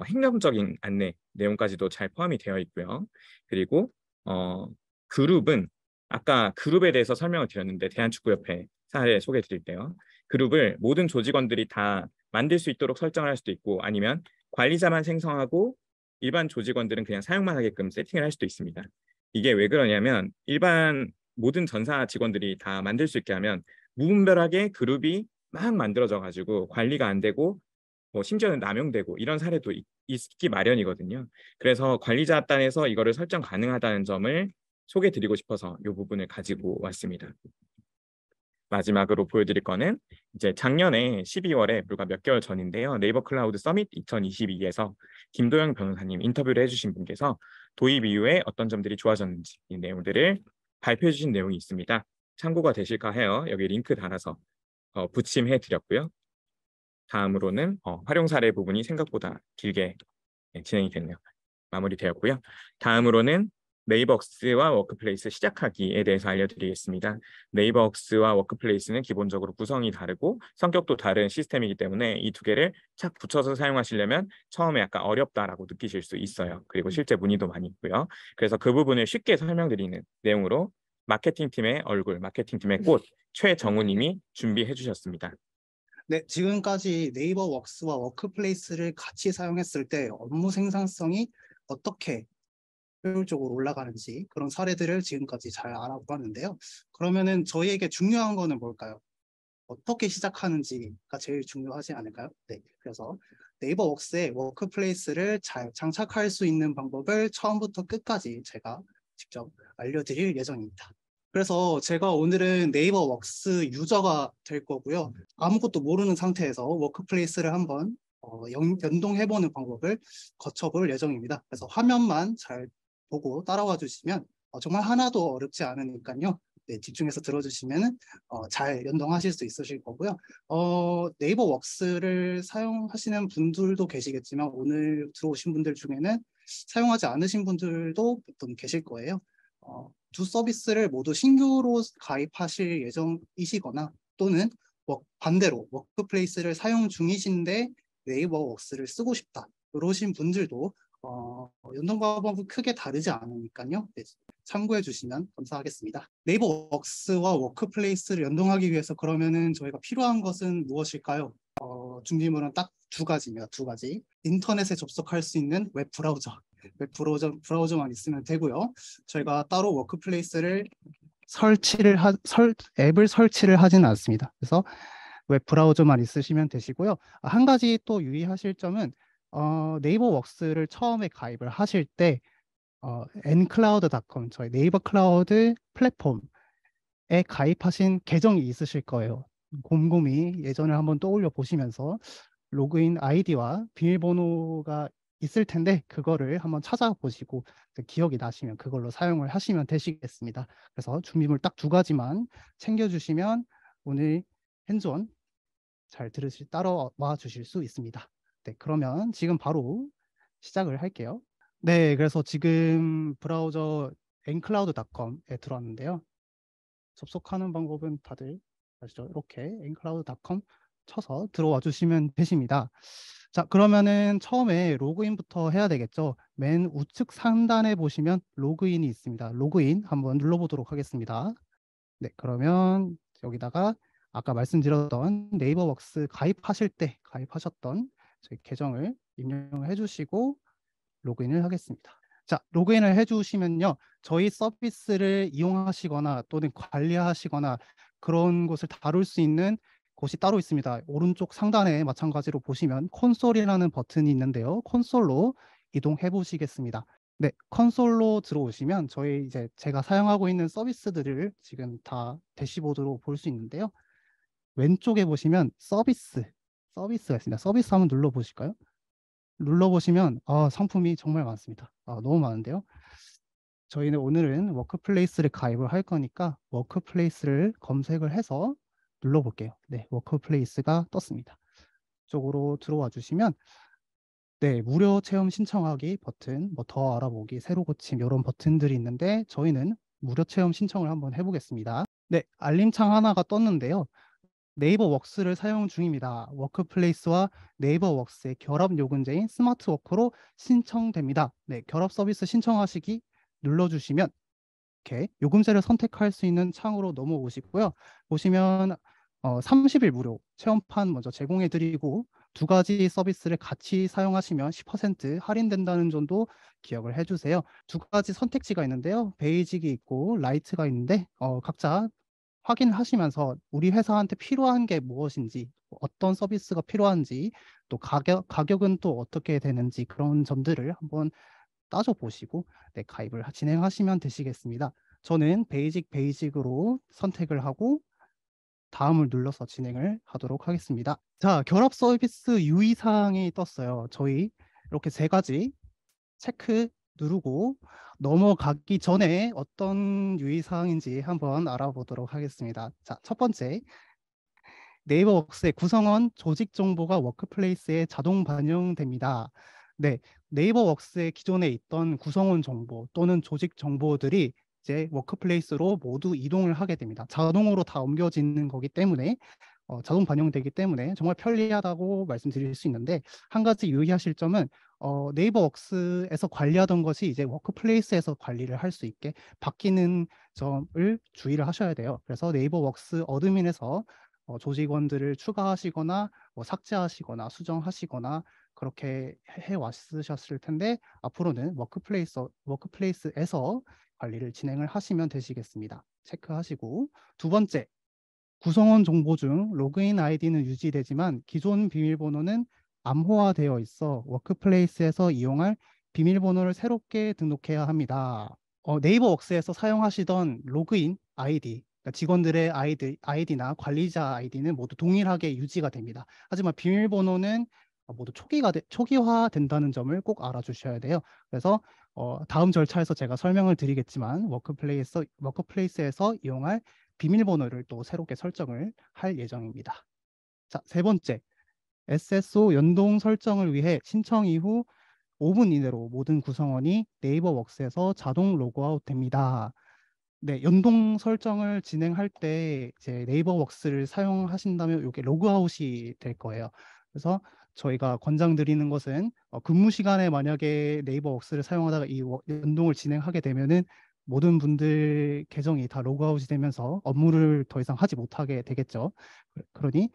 행정적인 안내 내용까지도 잘 포함이 되어 있고요. 그리고 그룹은 아까 그룹에 대해서 설명을 드렸는데 대한축구협회 사례 소개해 드릴 때요. 그룹을 모든 조직원들이 다 만들 수 있도록 설정을 할 수도 있고 아니면 관리자만 생성하고 일반 조직원들은 그냥 사용만 하게끔 세팅을 할 수도 있습니다. 이게 왜 그러냐면 일반 모든 전사 직원들이 다 만들 수 있게 하면 무분별하게 그룹이 막 만들어져 가지고 관리가 안 되고 심지어는 남용되고 이런 사례도 있기 마련이거든요. 그래서 관리자 단에서 이거를 설정 가능하다는 점을 소개드리고 싶어서 이 부분을 가지고 왔습니다. 마지막으로 보여드릴 거는 이제 작년에 12월에 불과 몇 개월 전인데요. 네이버 클라우드 서밋 2022에서 김도영 변호사님 인터뷰를 해주신 분께서 도입 이후에 어떤 점들이 좋아졌는지 이 내용들을 발표해 주신 내용이 있습니다. 참고가 되실까 해요. 여기 링크 달아서 부침해 드렸고요. 다음으로는 활용 사례 부분이 생각보다 길게 진행이 됐네요. 마무리되었고요. 다음으로는 네이버웍스와 워크플레이스 시작하기에 대해서 알려드리겠습니다. 네이버웍스와 워크플레이스는 기본적으로 구성이 다르고 성격도 다른 시스템이기 때문에 이 두 개를 착 붙여서 사용하시려면 처음에 약간 어렵다라고 느끼실 수 있어요. 그리고 실제 문의도 많이 있고요. 그래서 그 부분을 쉽게 설명드리는 내용으로 마케팅팀의 얼굴, 마케팅팀의 꽃 최정우님이 준비해 주셨습니다. 네, 지금까지 네이버웍스와 워크플레이스를 같이 사용했을 때 업무 생산성이 어떻게 효율적으로 올라가는지 그런 사례들을 지금까지 잘 알아보았는데요. 그러면은 저희에게 중요한 거는 뭘까요? 어떻게 시작하는지가 제일 중요하지 않을까요? 네, 그래서 네이버웍스에 워크플레이스를 잘 장착할 수 있는 방법을 처음부터 끝까지 제가 직접 알려드릴 예정입니다. 그래서 제가 오늘은 네이버웍스 유저가 될 거고요. 아무것도 모르는 상태에서 워크플레이스를 한번 연동해보는 방법을 거쳐볼 예정입니다. 그래서 화면만 잘 보고 따라와 주시면 정말 하나도 어렵지 않으니까요. 네, 집중해서 들어주시면 잘 연동하실 수 있으실 거고요. 네이버 웍스를 사용하시는 분들도 계시겠지만 오늘 들어오신 분들 중에는 사용하지 않으신 분들도 몇 분 계실 거예요. 두 서비스를 모두 신규로 가입하실 예정이시거나 또는 반대로 워크플레이스를 사용 중이신데 네이버 웍스를 쓰고 싶다. 이러신 분들도 연동 방법은 크게 다르지 않으니까요. 네, 참고해 주시면 감사하겠습니다. 네이버 웍스와 워크플레이스를 연동하기 위해서 그러면은 저희가 필요한 것은 무엇일까요? 준비물은 딱 두 가지입니다. 두 가지. 인터넷에 접속할 수 있는 웹 브라우저만 있으면 되고요. 저희가 따로 워크플레이스를 앱을 설치를 하지는 않습니다. 그래서 웹 브라우저만 있으시면 되시고요. 한 가지 또 유의하실 점은 네이버 웍스를 처음에 가입을 하실 때 ncloud.com 저희 네이버 클라우드 플랫폼에 가입하신 계정이 있으실 거예요. 곰곰이 예전을 한번 떠올려 보시면서 로그인 아이디와 비밀번호가 있을 텐데 그거를 한번 찾아보시고 기억이 나시면 그걸로 사용을 하시면 되시겠습니다. 그래서 준비물 딱 두 가지만 챙겨주시면 오늘 핸즈온 잘 따라와 주실 수 있습니다. 네, 그러면 지금 바로 시작을 할게요. 네, 그래서 지금 브라우저 ncloud.com에 들어왔는데요. 접속하는 방법은 다들 아시죠? 이렇게 ncloud.com 쳐서 들어와 주시면 되십니다. 자, 그러면은 처음에 로그인부터 해야 되겠죠. 맨 우측 상단에 보시면 로그인이 있습니다. 로그인 한번 눌러보도록 하겠습니다. 네, 그러면 여기다가 아까 말씀드렸던 네이버 웍스 가입하실 때 가입하셨던 저희 계정을 입력해 주시고 로그인을 하겠습니다. 자, 로그인을 해주시면요. 저희 서비스를 이용하시거나 또는 관리하시거나 그런 곳을 다룰 수 있는 곳이 따로 있습니다. 오른쪽 상단에 마찬가지로 보시면 콘솔이라는 버튼이 있는데요. 콘솔로 이동해 보시겠습니다. 네, 콘솔로 들어오시면 저희 이제 제가 사용하고 있는 서비스들을 지금 다 대시보드로 볼 수 있는데요. 왼쪽에 보시면 서비스가 있습니다. 서비스 한번 눌러 보실까요? 눌러보시면 상품이 정말 많습니다. 너무 많은데요. 저희는 오늘은 워크플레이스를 가입을 할 거니까 워크플레이스를 검색을 해서 눌러볼게요. 네, 워크플레이스가 떴습니다. 이쪽으로 들어와 주시면 네, 무료 체험 신청하기 버튼, 뭐 더 알아보기, 새로 고침 이런 버튼들이 있는데 저희는 무료 체험 신청을 한번 해보겠습니다. 네, 알림창 하나가 떴는데요. 네이버 웍스를 사용 중입니다. 워크플레이스와 네이버 웍스의 결합 요금제인 스마트워크로 신청됩니다. 네, 결합 서비스 신청하시기 눌러주시면 이렇게 요금제를 선택할 수 있는 창으로 넘어오시고요. 보시면 30일 무료 체험판 먼저 제공해 드리고 두 가지 서비스를 같이 사용하시면 10% 할인된다는 점도 기억을 해주세요. 두 가지 선택지가 있는데요. 베이직이 있고 라이트가 있는데 각자 확인하시면서 우리 회사한테 필요한 게 무엇인지, 어떤 서비스가 필요한지, 또 가격은 또 어떻게 되는지 그런 점들을 한번 따져보시고 네, 가입을 진행하시면 되시겠습니다. 저는 베이직으로 선택을 하고 다음을 눌러서 진행을 하도록 하겠습니다. 자, 결합 서비스 유의사항이 떴어요. 저희 이렇게 세 가지 체크 누르고 넘어가기 전에 어떤 유의사항인지 한번 알아보도록 하겠습니다. 자, 첫 번째, 네이버 웍스의 구성원 조직 정보가 워크플레이스에 자동 반영됩니다. 네, 네이버 웍스의 기존에 있던 구성원 정보 또는 조직 정보들이 이제 워크플레이스로 모두 이동을 하게 됩니다. 자동으로 다 옮겨지는 거기 때문에 자동 반영되기 때문에 정말 편리하다고 말씀드릴 수 있는데 한 가지 유의하실 점은 네이버 웍스에서 관리하던 것이 이제 워크플레이스에서 관리를 할 수 있게 바뀌는 점을 주의를 하셔야 돼요. 그래서 네이버 웍스 어드민에서 조직원들을 추가하시거나 삭제하시거나 수정하시거나 그렇게 해왔으셨을 텐데 앞으로는 워크플레이스에서 관리를 진행을 하시면 되시겠습니다. 체크하시고 두 번째, 구성원 정보 중 로그인 아이디는 유지되지만 기존 비밀번호는 암호화되어 있어 워크플레이스에서 이용할 비밀번호를 새롭게 등록해야 합니다. 네이버 웍스에서 사용하시던 로그인 아이디, 그러니까 직원들의 아이디나 관리자 아이디는 모두 동일하게 유지가 됩니다. 하지만 비밀번호는 모두 초기화된다는 점을 꼭 알아주셔야 돼요. 그래서 다음 절차에서 제가 설명을 드리겠지만 워크플레이스에서 이용할 비밀번호를 또 새롭게 설정을 할 예정입니다. 자, 세 번째, SSO 연동 설정을 위해 신청 이후 5분 이내로 모든 구성원이 네이버 웍스에서 자동 로그아웃 됩니다. 네, 연동 설정을 진행할 때 이제 네이버 웍스를 사용하신다면 이게 로그아웃이 될 거예요. 그래서 저희가 권장드리는 것은 근무 시간에 만약에 네이버 웍스를 사용하다가 이 연동을 진행하게 되면은 모든 분들 계정이 다 로그아웃이 되면서 업무를 더 이상 하지 못하게 되겠죠. 그러니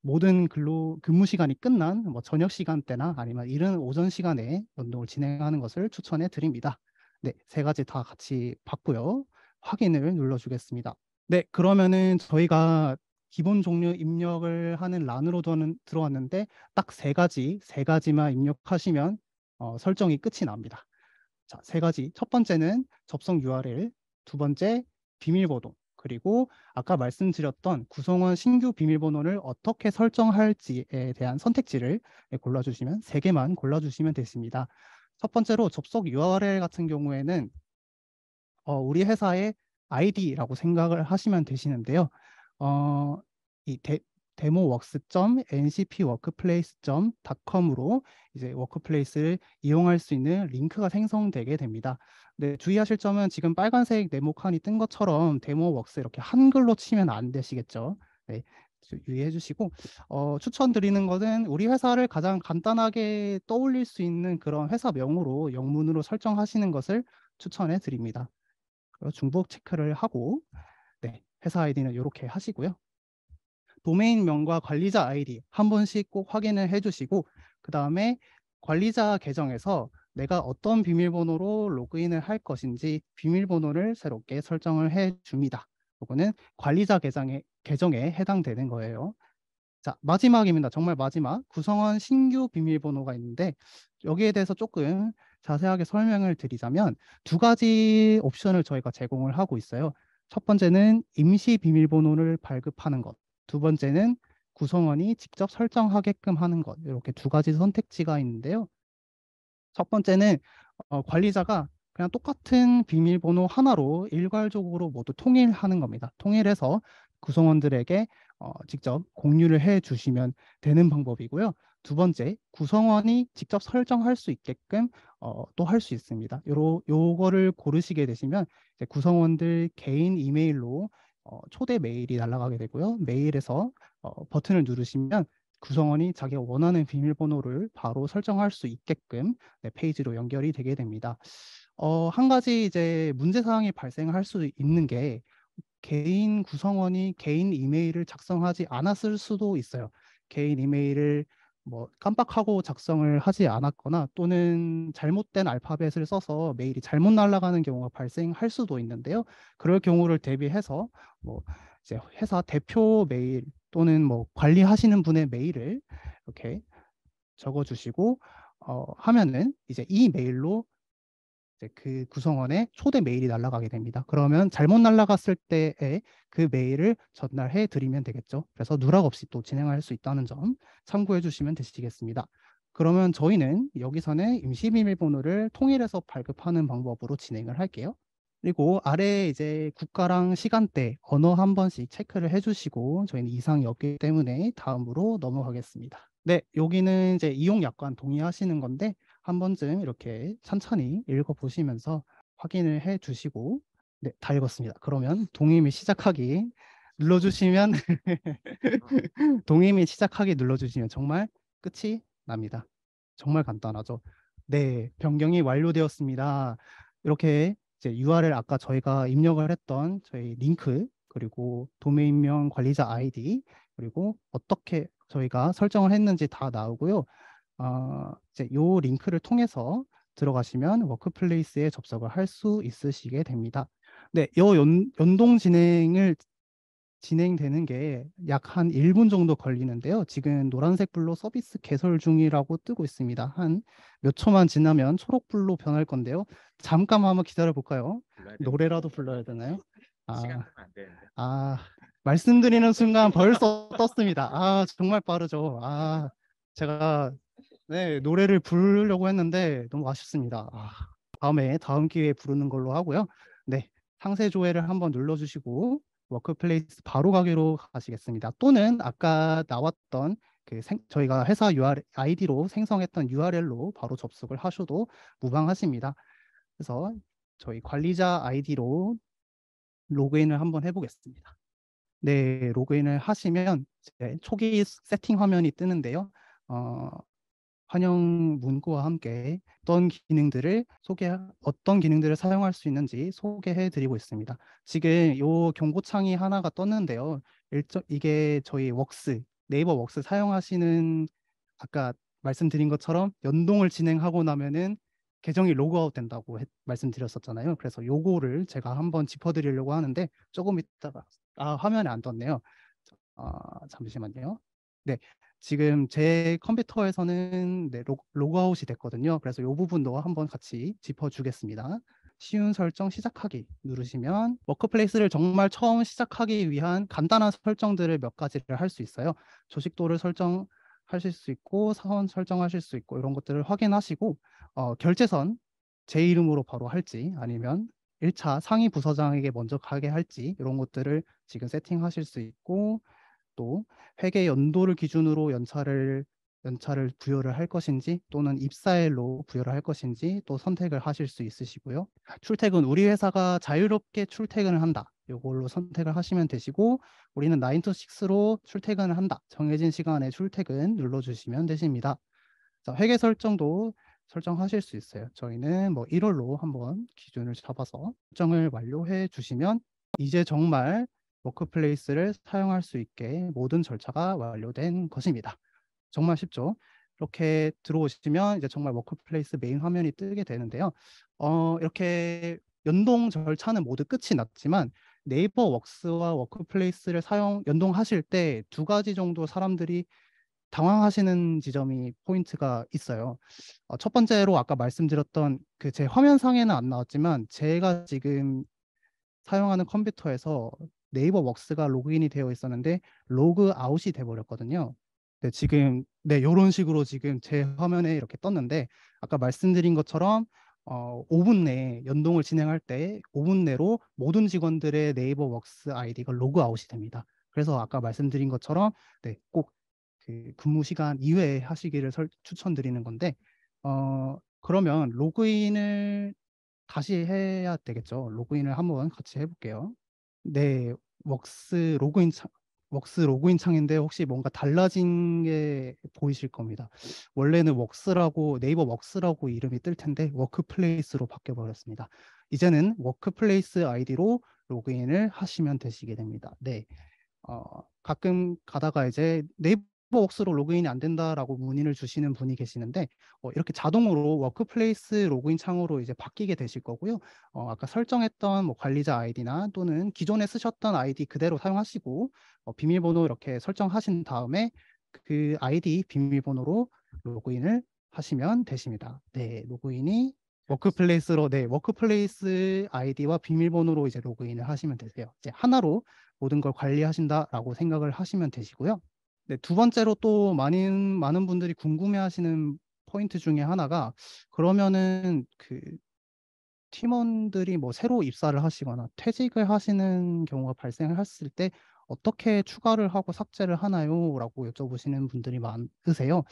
모든 근무 시간이 끝난 뭐 저녁 시간대나 아니면 이른 오전 시간에 연동을 진행하는 것을 추천해 드립니다. 네, 세 가지 다 같이 봤고요. 확인을 눌러주겠습니다. 네, 그러면은 저희가 기본 종류 입력을 하는 란으로 들어왔는데 딱 세 가지만 입력하시면 설정이 끝이 납니다. 자, 세 가지. 첫 번째는 접속 URL, 두 번째 비밀번호, 그리고 아까 말씀드렸던 구성원 신규 비밀번호를 어떻게 설정할지에 대한 선택지를 골라주시면 세 개만 골라주시면 되십니다. 첫 번째로 접속 URL 같은 경우에는 우리 회사의 아이디라고 생각을 하시면 되시는데요. 이 demoworks.ncpworkplace.com으로 이제 워크플레이스를 이용할 수 있는 링크가 생성되게 됩니다. 네, 주의하실 점은 지금 빨간색 네모칸이 뜬 것처럼 데모웍스 이렇게 한글로 치면 안 되시겠죠. 네, 유의해 주시고 추천드리는 것은 우리 회사를 가장 간단하게 떠올릴 수 있는 그런 회사명으로 영문으로 설정하시는 것을 추천해 드립니다. 중복 체크를 하고 네, 회사 아이디는 이렇게 하시고요. 도메인명과 관리자 아이디 한 번씩 꼭 확인을 해주시고 그 다음에 관리자 계정에서 내가 어떤 비밀번호로 로그인을 할 것인지 비밀번호를 새롭게 설정을 해줍니다. 이거는 관리자 계정에 해당되는 거예요. 자, 마지막입니다. 정말 마지막. 구성원 신규 비밀번호가 있는데 여기에 대해서 조금 자세하게 설명을 드리자면 두 가지 옵션을 저희가 제공을 하고 있어요. 첫 번째는 임시 비밀번호를 발급하는 것. 두 번째는 구성원이 직접 설정하게끔 하는 것. 이렇게 두 가지 선택지가 있는데요. 첫 번째는 관리자가 그냥 똑같은 비밀번호 하나로 일괄적으로 모두 통일하는 겁니다. 통일해서 구성원들에게 직접 공유를 해 주시면 되는 방법이고요. 두 번째, 구성원이 직접 설정할 수 있게끔 또 할 수 있습니다. 요거를 고르시게 되시면 이제 구성원들 개인 이메일로 초대 메일이 날아가게 되고요. 메일에서 버튼을 누르시면 구성원이 자기가 원하는 비밀번호를 바로 설정할 수 있게끔 네, 페이지로 연결이 되게 됩니다. 한 가지 이제 문제사항이 발생할 수 있는 게 개인 구성원이 개인 이메일을 작성하지 않았을 수도 있어요. 개인 이메일을 뭐 깜빡하고 작성을 하지 않았거나 또는 잘못된 알파벳을 써서 메일이 잘못 날아가는 경우가 발생할 수도 있는데요. 그럴 경우를 대비해서 뭐 이제 회사 대표 메일 또는 뭐 관리하시는 분의 메일을 이렇게 적어주시고 하면은 이제 이 메일로 그 구성원의 초대 메일이 날아가게 됩니다. 그러면 잘못 날아갔을 때에 그 메일을 전달해 드리면 되겠죠. 그래서 누락 없이 또 진행할 수 있다는 점 참고해 주시면 되시겠습니다. 그러면 저희는 여기서는 임시 비밀번호를 통일해서 발급하는 방법으로 진행을 할게요. 그리고 아래 이제 국가랑 시간대, 언어 한 번씩 체크를 해주시고 저희는 이상이 없기 때문에 다음으로 넘어가겠습니다. 네, 여기는 이제 이용 약관 동의하시는 건데 한 번쯤 이렇게 천천히 읽어보시면서 확인을 해주시고 네, 다 읽었습니다. 그러면 동의 및 시작하기 눌러주시면 동의 및 시작하기 눌러주시면 정말 끝이 납니다. 정말 간단하죠. 네, 변경이 완료되었습니다. 이렇게 이제 URL 아까 저희가 입력을 했던 저희 링크 그리고 도메인명 관리자 아이디 그리고 어떻게 저희가 설정을 했는지 다 나오고요. 이제 요 링크를 통해서 들어가시면 워크플레이스에 접속을 할 수 있으시게 됩니다. 네, 요 연동 진행되는 게 약 한 1분 정도 걸리는데요. 지금 노란색불로 서비스 개설 중이라고 뜨고 있습니다. 한 몇 초만 지나면 초록불로 변할 건데요. 잠깐 한번 기다려 볼까요? 노래라도 불러야 되나요? 시간 안 되는데. 말씀드리는 순간 벌써 떴습니다. 정말 빠르죠. 제가 네, 노래를 부르려고 했는데 너무 아쉽습니다. 다음 기회에 부르는 걸로 하고요. 네, 상세 조회를 한번 눌러주시고 워크플레이스 바로 가기로 가시겠습니다. 또는 아까 나왔던 저희가 회사 URL, 아이디로 생성했던 URL로 바로 접속을 하셔도 무방하십니다. 그래서 저희 관리자 아이디로 로그인을 한번 해보겠습니다. 네, 로그인을 하시면 이제 초기 세팅 화면이 뜨는데요. 환영 문구와 함께 어떤 기능들을 사용할 수 있는지 소개해 드리고 있습니다. 지금 요 경고창이 하나가 떴는데요. 이게 저희 네이버 웍스 사용하시는 아까 말씀드린 것처럼 연동을 진행하고 나면은 계정이 로그아웃 된다고 말씀드렸었잖아요. 그래서 요거를 제가 한번 짚어드리려고 하는데 조금 있다가 화면에 안 떴네요. 잠시만요. 네, 지금 제 컴퓨터에서는 네, 로그아웃이 됐거든요. 그래서 이 부분도 한번 같이 짚어주겠습니다. 쉬운 설정 시작하기 누르시면 워크플레이스를 정말 처음 시작하기 위한 간단한 설정들을 몇 가지를 할 수 있어요. 조식도를 설정하실 수 있고 사원 설정하실 수 있고 이런 것들을 확인하시고 결제선 제 이름으로 바로 할지 아니면 1차 상위 부서장에게 먼저 가게 할지 이런 것들을 지금 세팅하실 수 있고 또 회계 연도를 기준으로 연차를 부여를 할 것인지 또는 입사일로 부여를 할 것인지 또 선택을 하실 수 있으시고요. 출퇴근 우리 회사가 자유롭게 출퇴근을 한다. 이걸로 선택을 하시면 되시고 우리는 9 to 6로 출퇴근을 한다. 정해진 시간에 출퇴근 눌러주시면 되십니다. 자, 회계 설정도 설정하실 수 있어요. 저희는 뭐 1월로 한번 기준을 잡아서 설정을 완료해 주시면 이제 정말 워크플레이스를 사용할 수 있게 모든 절차가 완료된 것입니다. 정말 쉽죠? 이렇게 들어오시면 이제 정말 워크플레이스 메인 화면이 뜨게 되는데요. 이렇게 연동 절차는 모두 끝이 났지만 네이버 웍스와 워크플레이스를 연동하실 때 2가지 정도 사람들이 당황하시는 지점이 포인트가 있어요. 첫 번째로 아까 말씀드렸던 제 화면상에는 안 나왔지만 제가 지금 사용하는 컴퓨터에서 네이버 웍스가 로그인이 되어 있었는데 로그 아웃이 돼 버렸거든요. 네, 지금 이런 식으로 지금 제 화면에 이렇게 떴는데 아까 말씀드린 것처럼 5분 내에 연동을 진행할 때 5분 내로 모든 직원들의 네이버 웍스 아이디가 로그 아웃이 됩니다. 그래서 아까 말씀드린 것처럼 꼭 근무 시간 이외에 하시기를 추천드리는 건데 그러면 로그인을 다시 해야 되겠죠. 로그인을 한번 같이 해볼게요. 네, 웍스 로그인 창인데 혹시 뭔가 달라진 게 보이실 겁니다. 원래는 네이버 웍스라고 이름이 뜰 텐데 워크플레이스로 바뀌어 버렸습니다. 이제는 워크플레이스 아이디로 로그인을 하시면 되시게 됩니다. 네, 가끔 가다가 이제 네이버 웍스로 로그인이 안 된다라고 문의를 주시는 분이 계시는데 이렇게 자동으로 워크플레이스 로그인 창으로 이제 바뀌게 되실 거고요. 아까 설정했던 뭐 관리자 아이디나 또는 기존에 쓰셨던 아이디 그대로 사용하시고 비밀번호 이렇게 설정하신 다음에 그 아이디 비밀번호로 로그인을 하시면 되십니다. 네, 워크플레이스 아이디와 비밀번호로 이제 로그인을 하시면 되세요. 이제 하나로 모든 걸 관리하신다라고 생각을 하시면 되시고요. 네, 두 번째로 또 많은 분들이 궁금해하시는 포인트 중에 하나가 그러면은 팀원들이 뭐 새로 입사를 하시거나 퇴직을 하시는 경우가 발생했을 때 어떻게 추가를 하고 삭제를 하나요? 라고 여쭤보시는 분들이 많으세요.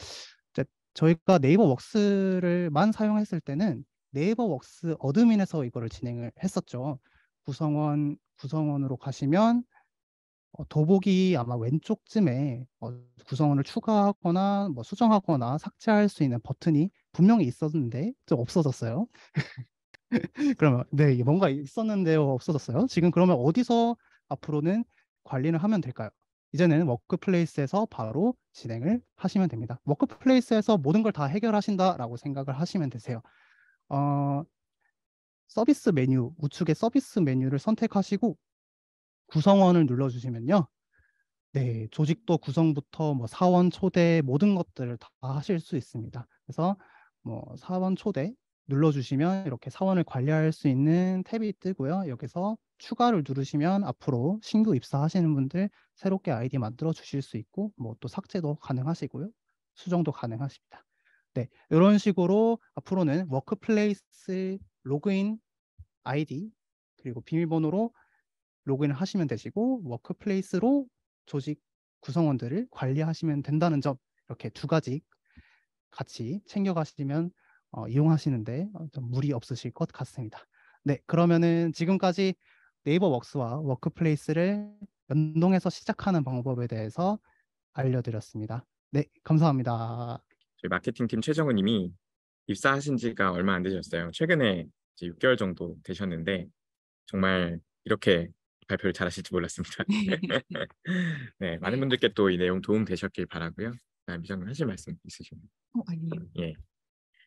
이제 저희가 네이버 웍스를만 사용했을 때는 네이버 웍스 어드민에서 이거를 진행을 했었죠. 구성원으로 가시면 더보기 아마 왼쪽쯤에 구성원을 추가하거나 뭐 수정하거나 삭제할 수 있는 버튼이 분명히 있었는데 좀 없어졌어요. 그러면 뭔가 있었는데요, 없어졌어요. 지금 그러면 어디서 앞으로는 관리를 하면 될까요? 이제는 워크플레이스에서 바로 진행을 하시면 됩니다. 워크플레이스에서 모든 걸 다 해결하신다라고 생각을 하시면 되세요. 서비스 메뉴, 우측에 서비스 메뉴를 선택하시고 구성원을 눌러주시면요. 네, 조직도 구성부터 뭐 사원 초대 모든 것들을 다 하실 수 있습니다. 그래서 뭐 사원 초대 눌러주시면 이렇게 사원을 관리할 수 있는 탭이 뜨고요. 여기서 추가를 누르시면 앞으로 신규 입사하시는 분들 새롭게 아이디 만들어 주실 수 있고 뭐 또 삭제도 가능하시고요. 수정도 가능하십니다. 네, 이런 식으로 앞으로는 워크플레이스 로그인 아이디 그리고 비밀번호로 로그인을 하시면 되시고 워크플레이스로 조직 구성원들을 관리하시면 된다는 점 이렇게 두 가지 같이 챙겨가시면 이용하시는데 좀 무리 없으실 것 같습니다. 네, 그러면은 지금까지 네이버 웍스와 워크플레이스를 연동해서 시작하는 방법에 대해서 알려드렸습니다. 네, 감사합니다. 저희 마케팅팀 최정우 님이 입사하신 지가 얼마 안 되셨어요. 최근에 이제 6개월 정도 되셨는데 정말 이렇게 발표를 잘하실지 몰랐습니다. 네, 많은 분들께 또 이 내용 도움 되셨길 바라고요. 미정님 하실 말씀 있으신가요? 아니에요. 예.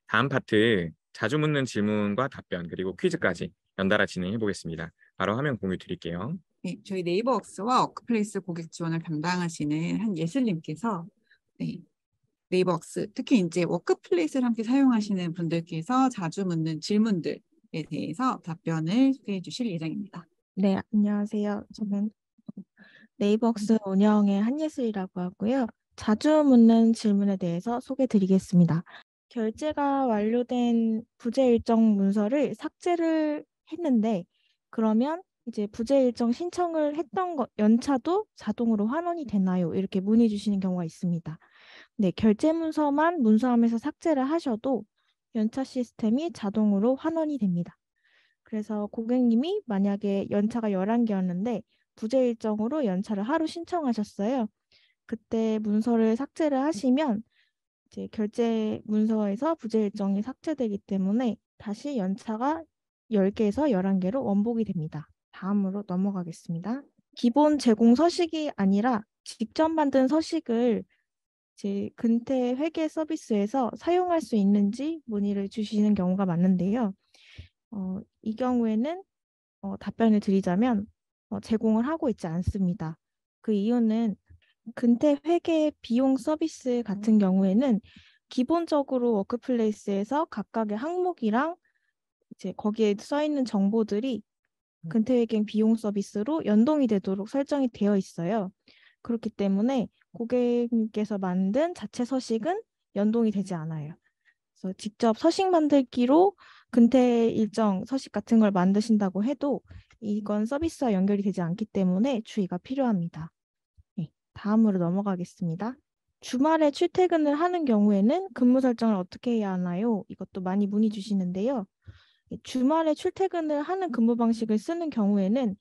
다음 파트 자주 묻는 질문과 답변 그리고 퀴즈까지 연달아 진행해 보겠습니다. 바로 화면 공유 드릴게요. 네, 저희 네이버웍스와 워크플레이스 고객 지원을 담당하시는 한예슬님께서 네이버웍스, 특히 이제 워크플레이스를 함께 사용하시는 분들께서 자주 묻는 질문들에 대해서 답변을 소개해 주실 예정입니다. 네, 안녕하세요. 저는 네이버웍스 운영의 한예슬이라고 하고요. 자주 묻는 질문에 대해서 소개해 드리겠습니다. 결제가 완료된 부재 일정 문서를 삭제를 했는데 그러면 이제 부재 일정 신청을 했던 연차도 자동으로 환원이 되나요? 이렇게 문의 주시는 경우가 있습니다. 네, 결제 문서만 문서함에서 삭제를 하셔도 연차 시스템이 자동으로 환원이 됩니다. 그래서 고객님이 만약에 연차가 11개였는데 부재 일정으로 연차를 하루 신청하셨어요. 그때 문서를 삭제를 하시면 이제 결제 문서에서 부재 일정이 삭제되기 때문에 다시 연차가 10개에서 11개로 원복이 됩니다. 다음으로 넘어가겠습니다. 기본 제공 서식이 아니라 직접 만든 서식을 이제 근태 회계 서비스에서 사용할 수 있는지 문의를 주시는 경우가 많은데요. 이 경우에는 답변을 드리자면 제공을 하고 있지 않습니다. 그 이유는 근태 회계 비용 서비스 같은 경우에는 기본적으로 워크플레이스에서 각각의 항목이랑 이제 거기에 써 있는 정보들이 근태 회계 비용 서비스로 연동이 되도록 설정이 되어 있어요. 그렇기 때문에 고객님께서 만든 자체 서식은 연동이 되지 않아요. 그래서 직접 서식 만들기로 근태 일정 서식 같은 걸 만드신다고 해도 이건 서비스와 연결이 되지 않기 때문에 주의가 필요합니다. 네, 다음으로 넘어가겠습니다. 주말에 출퇴근을 하는 경우에는 근무 설정을 어떻게 해야 하나요? 이것도 많이 문의 주시는데요. 주말에 출퇴근을 하는 근무 방식을 쓰는 경우에는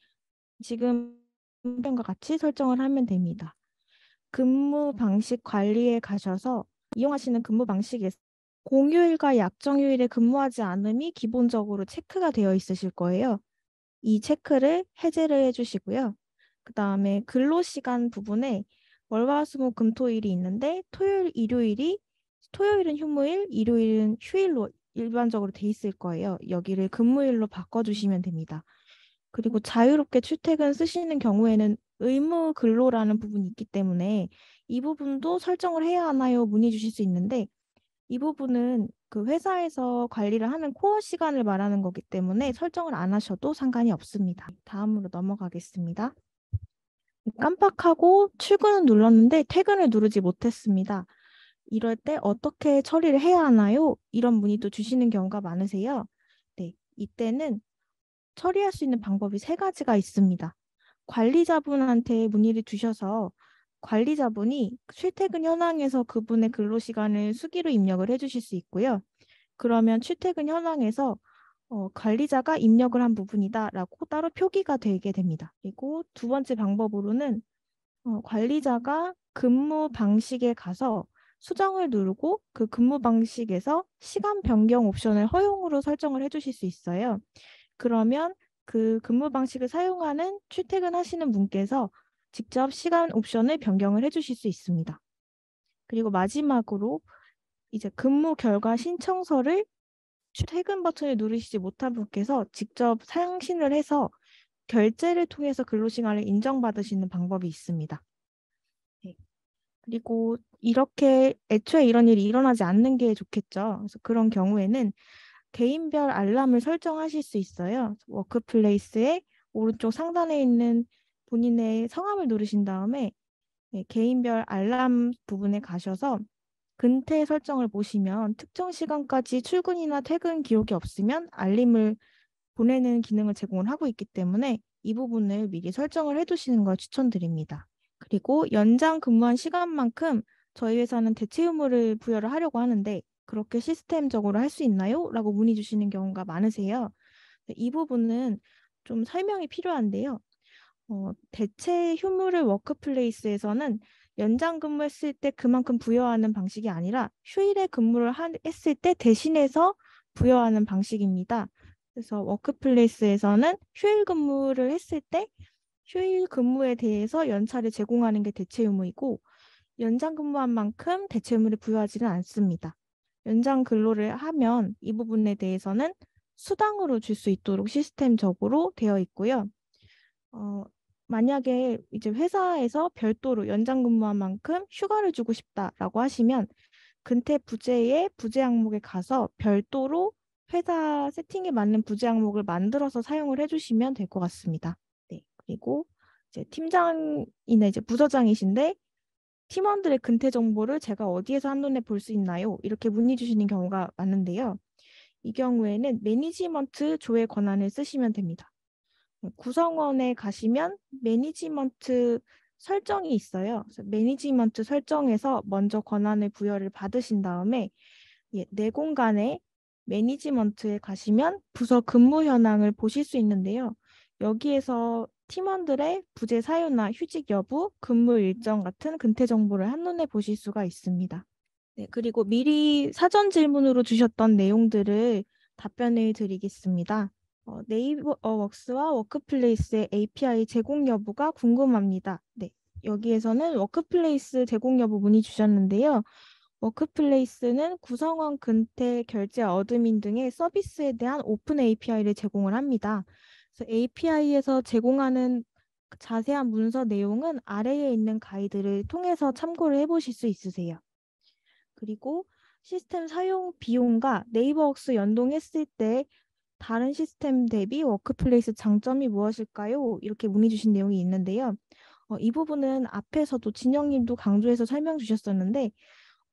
지금 과 같이 설정을 하면 됩니다. 근무 방식 관리에 가셔서 이용하시는 근무 방식에서 공휴일과 약정휴일에 근무하지 않음이 기본적으로 체크가 되어 있으실 거예요. 이 체크를 해제를 해주시고요. 그 다음에 근로시간 부분에 월화수목금토일이 있는데 토요일은 휴무일, 일요일은 휴일로 일반적으로 돼 있을 거예요. 여기를 근무일로 바꿔주시면 됩니다. 그리고 자유롭게 출퇴근 쓰시는 경우에는 의무 근로라는 부분이 있기 때문에 이 부분도 설정을 해야 하나요? 문의 주실 수 있는데 이 부분은 그 회사에서 관리를 하는 코어 시간을 말하는 거기 때문에 설정을 안 하셔도 상관이 없습니다. 다음으로 넘어가겠습니다. 깜빡하고 출근을 눌렀는데 퇴근을 누르지 못했습니다. 이럴 때 어떻게 처리를 해야 하나요? 이런 문의도 주시는 경우가 많으세요. 네, 이때는 처리할 수 있는 방법이 3가지가 있습니다. 관리자분한테 문의를 주셔서 관리자분이 출퇴근 현황에서 그분의 근로시간을 수기로 입력을 해주실 수 있고요. 그러면 출퇴근 현황에서 관리자가 입력을 한 부분이다라고 따로 표기가 되게 됩니다. 그리고 2번째 방법으로는 관리자가 근무 방식에 가서 수정을 누르고 그 근무 방식에서 시간 변경 옵션을 허용으로 설정을 해주실 수 있어요. 그러면 그 근무 방식을 사용하는 출퇴근하시는 분께서 직접 시간 옵션을 변경을 해주실 수 있습니다. 그리고 마지막으로 이제 근무 결과 신청서를 출퇴근 버튼을 누르시지 못한 분께서 직접 상신을 해서 결제를 통해서 근로시간을 인정받으시는 방법이 있습니다. 네. 그리고 이렇게 애초에 이런 일이 일어나지 않는 게 좋겠죠. 그래서 그런 경우에는 개인별 알람을 설정하실 수 있어요. 워크플레이스의 오른쪽 상단에 있는 본인의 성함을 누르신 다음에 개인별 알람 부분에 가셔서 근태 설정을 보시면 특정 시간까지 출근이나 퇴근 기록이 없으면 알림을 보내는 기능을 제공을 하고 있기 때문에 이 부분을 미리 설정을 해두시는 걸 추천드립니다. 그리고 연장 근무한 시간만큼 저희 회사는 대체 의무를 부여를 하려고 하는데 그렇게 시스템적으로 할 수 있나요? 라고 문의 주시는 경우가 많으세요. 이 부분은 좀 설명이 필요한데요. 대체 휴무를 워크플레이스에서는 연장 근무했을 때 그만큼 부여하는 방식이 아니라 휴일에 근무를 했을 때 대신해서 부여하는 방식입니다. 그래서 워크플레이스에서는 휴일 근무를 했을 때 휴일 근무에 대해서 연차를 제공하는 게 대체 의무이고 연장 근무한 만큼 대체 의무를 부여하지는 않습니다. 연장 근로를 하면 이 부분에 대해서는 수당으로 줄 수 있도록 시스템적으로 되어 있고요. 만약에 이제 회사에서 별도로 연장 근무한 만큼 휴가를 주고 싶다라고 하시면 근태 부재의 부재 항목에 가서 별도로 회사 세팅에 맞는 부재 항목을 만들어서 사용을 해주시면 될 것 같습니다. 네, 그리고 이제 팀장이나 이제 부서장이신데 팀원들의 근태 정보를 제가 어디에서 한눈에 볼 수 있나요? 이렇게 문의 주시는 경우가 많은데요. 이 경우에는 매니지먼트 조회 권한을 쓰시면 됩니다. 구성원에 가시면 매니지먼트 설정이 있어요. 그래서 매니지먼트 설정에서 먼저 권한을 부여를 받으신 다음에 내 공간에 매니지먼트에 가시면 부서 근무 현황을 보실 수 있는데요. 여기에서 팀원들의 부재 사유나 휴직 여부, 근무 일정 같은 근태 정보를 한눈에 보실 수가 있습니다. 네, 그리고 미리 사전 질문으로 주셨던 내용들을 답변을 드리겠습니다. 네이버 웍스와 워크플레이스의 API 제공 여부가 궁금합니다. 네, 여기에서는 워크플레이스 제공 여부 문의 주셨는데요. 워크플레이스는 구성원 근태, 결제, 어드민 등의 서비스에 대한 오픈 API를 제공을 합니다. 그래서 API에서 제공하는 자세한 문서 내용은 아래에 있는 가이드를 통해서 참고를 해보실 수 있으세요. 그리고 시스템 사용 비용과 네이버웍스 연동했을 때 다른 시스템 대비 워크플레이스 장점이 무엇일까요? 이렇게 문의 주신 내용이 있는데요. 이 부분은 앞에서도 진영님도 강조해서 설명 주셨었는데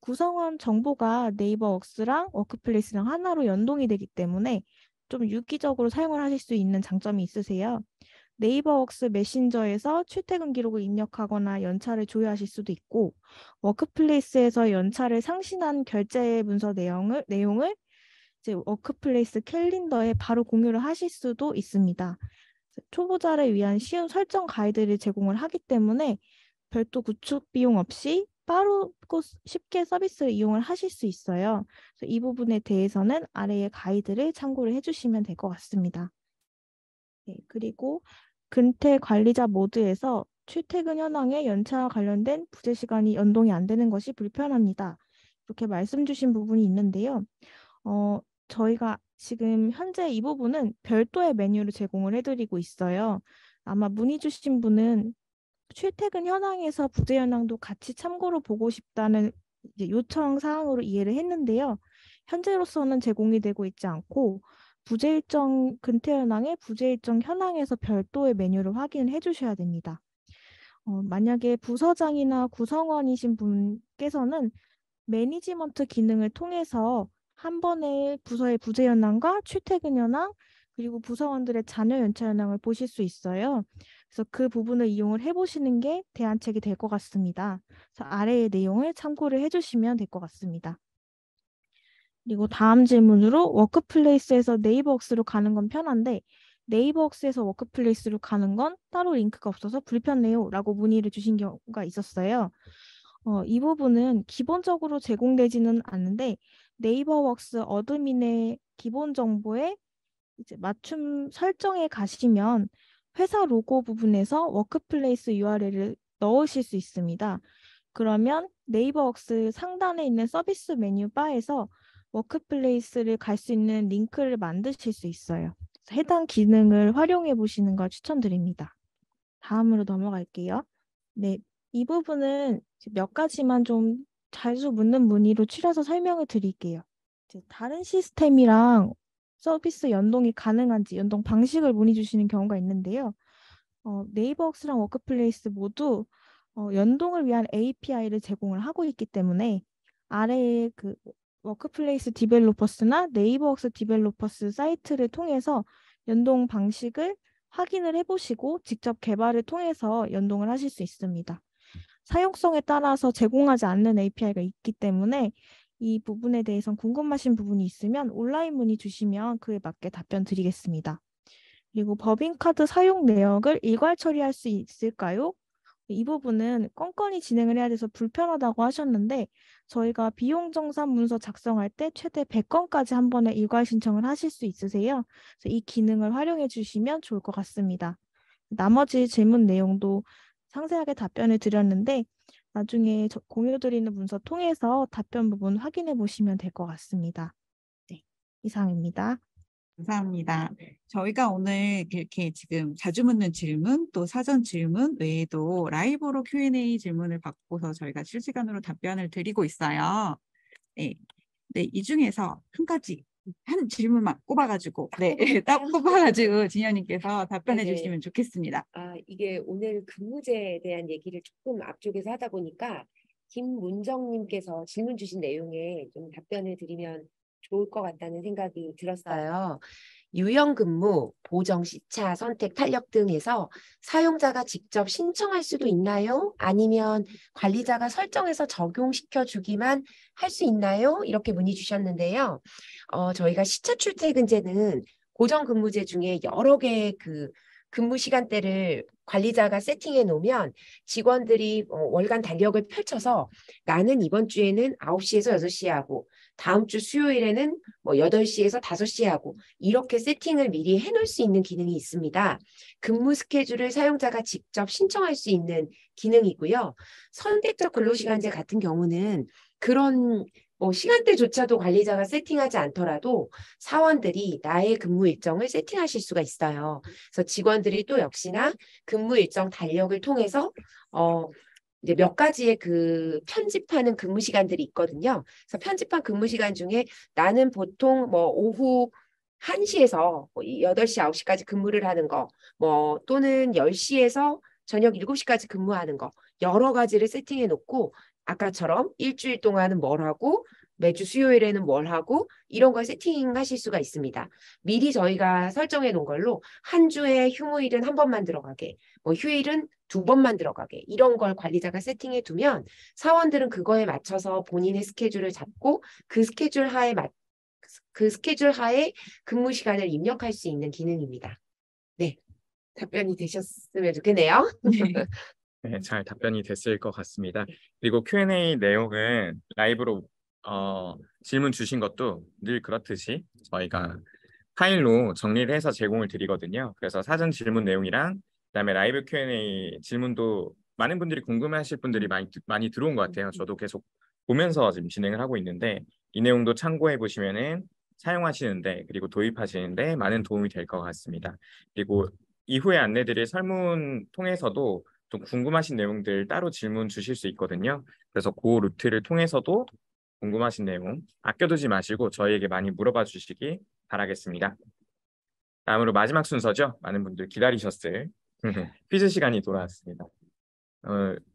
구성원 정보가 네이버웍스랑 워크플레이스랑 하나로 연동이 되기 때문에 좀 유기적으로 사용을 하실 수 있는 장점이 있으세요. 네이버웍스 메신저에서 출퇴근 기록을 입력하거나 연차를 조회하실 수도 있고 워크플레이스에서 연차를 상신한 결제 문서 내용을 이제 워크플레이스 캘린더에 바로 공유를 하실 수도 있습니다. 초보자를 위한 쉬운 설정 가이드를 제공을 하기 때문에 별도 구축 비용 없이 빠르고 쉽게 서비스를 이용을 하실 수 있어요. 그래서 이 부분에 대해서는 아래의 가이드를 참고를 해주시면 될 것 같습니다. 네, 그리고 근태 관리자 모드에서 출퇴근 현황에 연차와 관련된 부재 시간이 연동이 안 되는 것이 불편합니다. 이렇게 말씀 주신 부분이 있는데요. 저희가 지금 현재 이 부분은 별도의 메뉴를 제공을 해드리고 있어요. 아마 문의 주신 분은 출퇴근 현황에서 부재 현황도 같이 참고로 보고 싶다는 이제 요청 사항으로 이해를 했는데요. 현재로서는 제공이 되고 있지 않고 부재 일정 근태 현황에 부재 일정 현황에서 별도의 메뉴를 확인해 주셔야 됩니다. 만약에 부서장이나 구성원이신 분께서는 매니지먼트 기능을 통해서 한 번에 부서의 부재 현황과 출퇴근 현황 그리고 부서원들의 자녀 연차 현황을 보실 수 있어요. 그래서 그 부분을 이용을 해보시는 게 대안책이 될 것 같습니다. 그래서 아래의 내용을 참고를 해주시면 될 것 같습니다. 그리고 다음 질문으로 워크플레이스에서 네이버웍스로 가는 건 편한데 네이버웍스에서 워크플레이스로 가는 건 따로 링크가 없어서 불편해요 라고 문의를 주신 경우가 있었어요. 이 부분은 기본적으로 제공되지는 않는데 네이버웍스 어드민의 기본 정보에 이제 맞춤 설정에 가시면 회사 로고 부분에서 워크플레이스 URL을 넣으실 수 있습니다. 그러면 네이버웍스 상단에 있는 서비스 메뉴 바에서 워크플레이스를 갈 수 있는 링크를 만드실 수 있어요. 해당 기능을 활용해 보시는 걸 추천드립니다. 다음으로 넘어갈게요. 네, 이 부분은 몇 가지만 좀 자주 묻는 문의로 추려서 설명을 드릴게요. 다른 시스템이랑 서비스 연동이 가능한지 연동 방식을 문의 주시는 경우가 있는데요. 네이버웍스랑 워크플레이스 모두 연동을 위한 API를 제공을 하고 있기 때문에 아래에 그 워크플레이스 디벨로퍼스나 네이버웍스 디벨로퍼스 사이트를 통해서 연동 방식을 확인을 해보시고 직접 개발을 통해서 연동을 하실 수 있습니다. 사용성에 따라서 제공하지 않는 API가 있기 때문에 이 부분에 대해서 궁금하신 부분이 있으면 온라인 문의 주시면 그에 맞게 답변 드리겠습니다. 그리고 법인카드 사용 내역을 일괄 처리할 수 있을까요? 이 부분은 건건히 진행을 해야 돼서 불편하다고 하셨는데 저희가 비용정산 문서 작성할 때 최대 100건까지 한 번에 일괄 신청을 하실 수 있으세요. 그래서 이 기능을 활용해 주시면 좋을 것 같습니다. 나머지 질문 내용도 상세하게 답변을 드렸는데 나중에 공유드리는 문서 통해서 답변 부분 확인해 보시면 될 것 같습니다. 네, 이상입니다. 감사합니다. 저희가 오늘 이렇게 지금 자주 묻는 질문 또 사전 질문 외에도 라이브로 Q&A 질문을 받고서 저희가 실시간으로 답변을 드리고 있어요. 네, 네, 이 중에서 한 질문만 꼽아가지고 딱 꼽아가지고 진현님께서 답변해 네네. 주시면 좋겠습니다. 이게 오늘 근무제에 대한 얘기를 조금 앞쪽에서 하다 보니까 김문정님께서 질문 주신 내용에 좀 답변을 드리면 좋을 것 같다는 생각이 들었어요. 유형 근무, 보정 시차, 선택, 탄력 등에서 사용자가 직접 신청할 수도 있나요? 아니면 관리자가 설정해서 적용시켜 주기만 할 수 있나요? 이렇게 문의 주셨는데요. 저희가 시차 출퇴근제는 고정 근무제 중에 여러 개의 그 근무 시간대를 관리자가 세팅해 놓으면 직원들이 월간 달력을 펼쳐서 나는 이번 주에는 9시에서 6시에 하고 다음 주 수요일에는 8시에서 5시에 하고 이렇게 세팅을 미리 해놓을 수 있는 기능이 있습니다. 근무 스케줄을 사용자가 직접 신청할 수 있는 기능이고요. 선택적 근로시간제 같은 경우는 그런 시간대조차도 관리자가 세팅하지 않더라도 사원들이 나의 근무 일정을 세팅하실 수가 있어요. 그래서 직원들이 또 역시나 근무 일정 달력을 통해서 이제 몇 가지의 그 편집하는 근무 시간들이 있거든요. 그래서 편집한 근무 시간 중에 나는 보통 오후 1시에서 8시, 9시까지 근무를 하는 거, 또는 10시에서 저녁 7시까지 근무하는 거, 여러 가지를 세팅해 놓고 아까처럼 일주일 동안은 뭘 하고 매주 수요일에는 뭘 하고 이런 걸 세팅하실 수가 있습니다. 미리 저희가 설정해 놓은 걸로 한 주에 휴무일은 한 번만 들어가게, 휴일은 2번만 들어가게 이런 걸 관리자가 세팅해 두면 사원들은 그거에 맞춰서 본인의 스케줄을 잡고 그 스케줄 하에 근무 시간을 입력할 수 있는 기능입니다. 네, 답변이 되셨으면 좋겠네요. 네, 잘 답변이 됐을 것 같습니다. 그리고 Q&A 내용은 라이브로 질문 주신 것도 늘 그렇듯이 저희가 파일로 정리를 해서 제공을 드리거든요. 그래서 사전 질문 내용이랑 그다음에 라이브 Q&A 질문도 많은 분들이 궁금해하실 분들이 많이 들어온 것 같아요. 저도 계속 보면서 지금 진행을 하고 있는데 이 내용도 참고해 보시면은 사용하시는데 그리고 도입하시는데 많은 도움이 될 것 같습니다. 그리고 이후에 안내드릴 설문 통해서도 좀 궁금하신 내용들 따로 질문 주실 수 있거든요. 그래서 그 루트를 통해서도 궁금하신 내용 아껴두지 마시고 저희에게 많이 물어봐 주시기 바라겠습니다. 다음으로 마지막 순서죠. 많은 분들 기다리셨을 퀴즈 시간이 돌아왔습니다.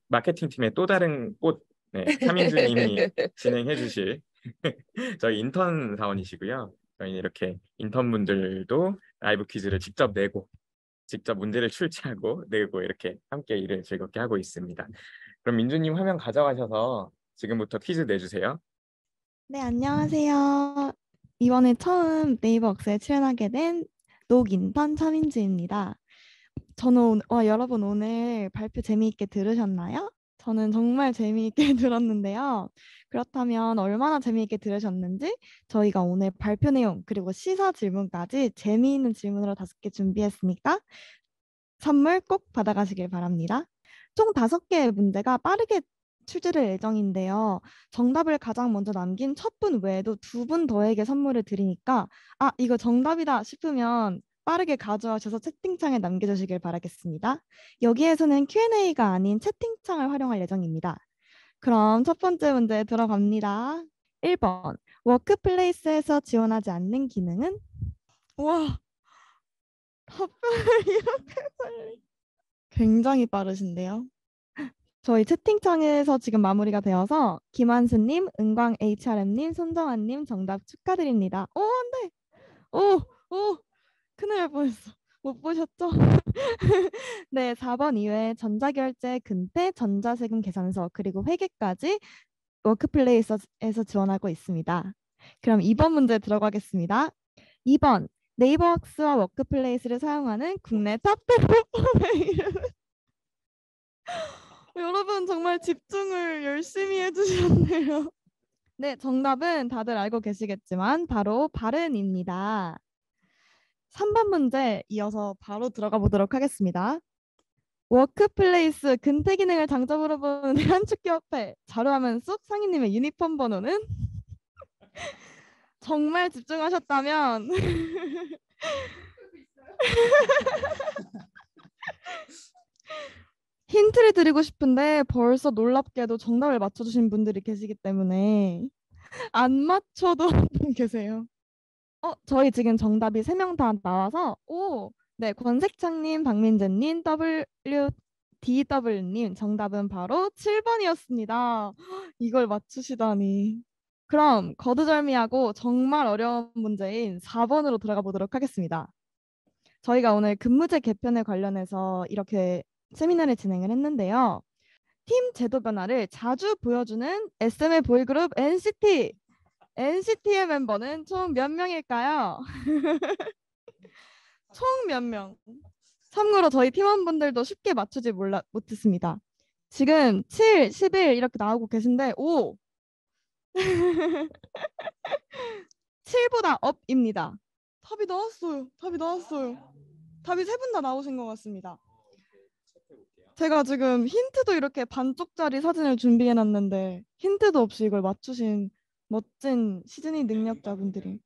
마케팅팀의 또 다른 꽃 3인주님이 진행해 주실 저희 인턴 사원이시고요. 저희는 이렇게 인턴분들도 라이브 퀴즈를 직접 내고 직접 문제를 출제하고 내고 이렇게 함께 일을 즐겁게 하고 있습니다. 그럼 민주님 화면 가져가셔서 지금부터 퀴즈 내주세요. 네, 안녕하세요. 이번에 처음 네이버웍스에 출연하게 된 녹인턴 차민주입니다. 여러분 오늘 발표 재미있게 들으셨나요? 저는 정말 재미있게 들었는데요. 그렇다면 얼마나 재미있게 들으셨는지 저희가 오늘 발표 내용 그리고 시사 질문까지 재미있는 질문으로 5개 준비했으니까 선물 꼭 받아가시길 바랍니다. 총 5개의 문제가 빠르게 출제될 예정인데요. 정답을 가장 먼저 남긴 첫 분 외에도 2분 더에게 선물을 드리니까 이거 정답이다 싶으면 빠르게 가져와셔서 채팅창에 남겨주시길 바라겠습니다. 여기에서는 Q&A가 아닌 채팅창을 활용할 예정입니다. 그럼 첫 번째 문제 들어갑니다. 1번, 워크플레이스에서 지원하지 않는 기능은? 와, 답변을 이렇게 굉장히 빠르신데요. 저희 채팅창에서 지금 마무리가 되어서 김한수님, 은광 HRM님, 손정환님 정답 축하드립니다. 오, 안 돼. 오, 큰일 날 뻔했어. 못 보셨죠? 네, 4번 이외에 전자결제, 근태, 전자세금 계산서, 그리고 회계까지 워크플레이스에서 지원하고 있습니다. 그럼 2번 문제 들어가겠습니다. 2번, 네이버웍스와 워크플레이스를 사용하는 국내 탑10 플랫폼의 이름은? 여러분 정말 집중을 열심히 해주셨네요. 네, 정답은 다들 알고 계시겠지만 바로 바른입니다. 3번 문제 이어서 바로 들어가 보도록 하겠습니다. 워크플레이스 근태 기능을 장점으로 보는 대한축구협회 자료화면 속 상인님의 유니폼 번호는? 정말 집중하셨다면 힌트를 드리고 싶은데 벌써 놀랍게도 정답을 맞춰주신 분들이 계시기 때문에 안 맞춰도 분 계세요. 저희 지금 정답이 3명 다 나와서 네, 권색창님, 박민재님, WDW님 정답은 바로 7번이었습니다. 이걸 맞추시다니. 그럼 거두절미하고 정말 어려운 문제인 4번으로 들어가 보도록 하겠습니다. 저희가 오늘 근무제 개편에 관련해서 이렇게 세미나를 진행을 했는데요. 팀 제도 변화를 자주 보여주는 SMA 보이그룹 NCT. NCT의 멤버는 총 몇 명일까요? 총 몇 명? 참고로 저희 팀원분들도 쉽게 맞추지 못했습니다. 지금 7, 11 이렇게 나오고 계신데 5. 7보다 업입니다. 답이 나왔어요. 답이 3분 다 나오신 것 같습니다. 제가 지금 힌트도 이렇게 반쪽짜리 사진을 준비해놨는데 힌트도 없이 이걸 맞추신 멋진 시즈니 능력자분들이.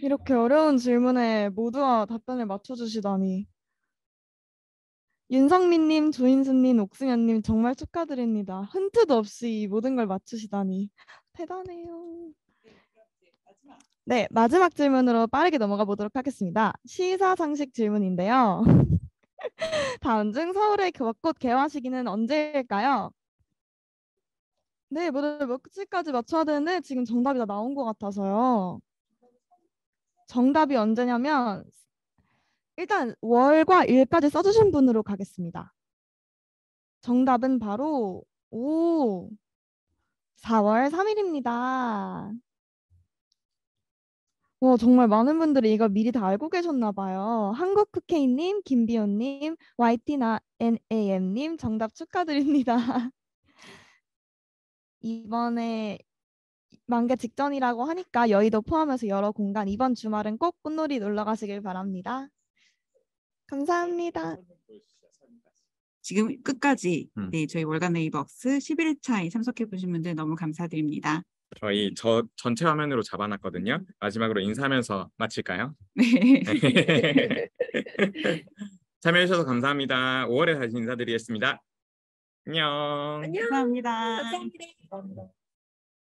이렇게 어려운 질문에 모두가 답변을 맞춰주시다니. 윤성민님, 조인수님, 옥승현님 정말 축하드립니다. 힌트도 없이 이 모든 걸 맞추시다니 대단해요. 네, 마지막 질문으로 빠르게 넘어가 보도록 하겠습니다. 시사상식 질문인데요. 다음 중 서울의 벚꽃 개화 시기는 언제일까요? 네, 모두 몇 시까지 맞춰야 되는데 지금 정답이 다 나온 것 같아서요. 정답이 언제냐면 일단 월과 일까지 써주신 분으로 가겠습니다. 정답은 바로 4월 3일입니다. 와, 정말 많은 분들이 이걸 미리 다 알고 계셨나 봐요. 한국쿠케이님, 김비호님, YTNAM님 정답 축하드립니다. 이번에 만개 직전이라고 하니까 여의도 포함해서 여러 공간 이번 주말은 꼭 꽃놀이 놀러 가시길 바랍니다. 감사합니다. 지금 끝까지 네, 저희 월간 네이버웍스 11일차에 참석해 주신 분들 너무 감사드립니다. 저희 전체 화면으로 잡아놨거든요. 마지막으로 인사하면서 마칠까요? 네. 참여해주셔서 감사합니다. 5월에 다시 인사드리겠습니다. 안녕. 감사합니다. 감사합니다.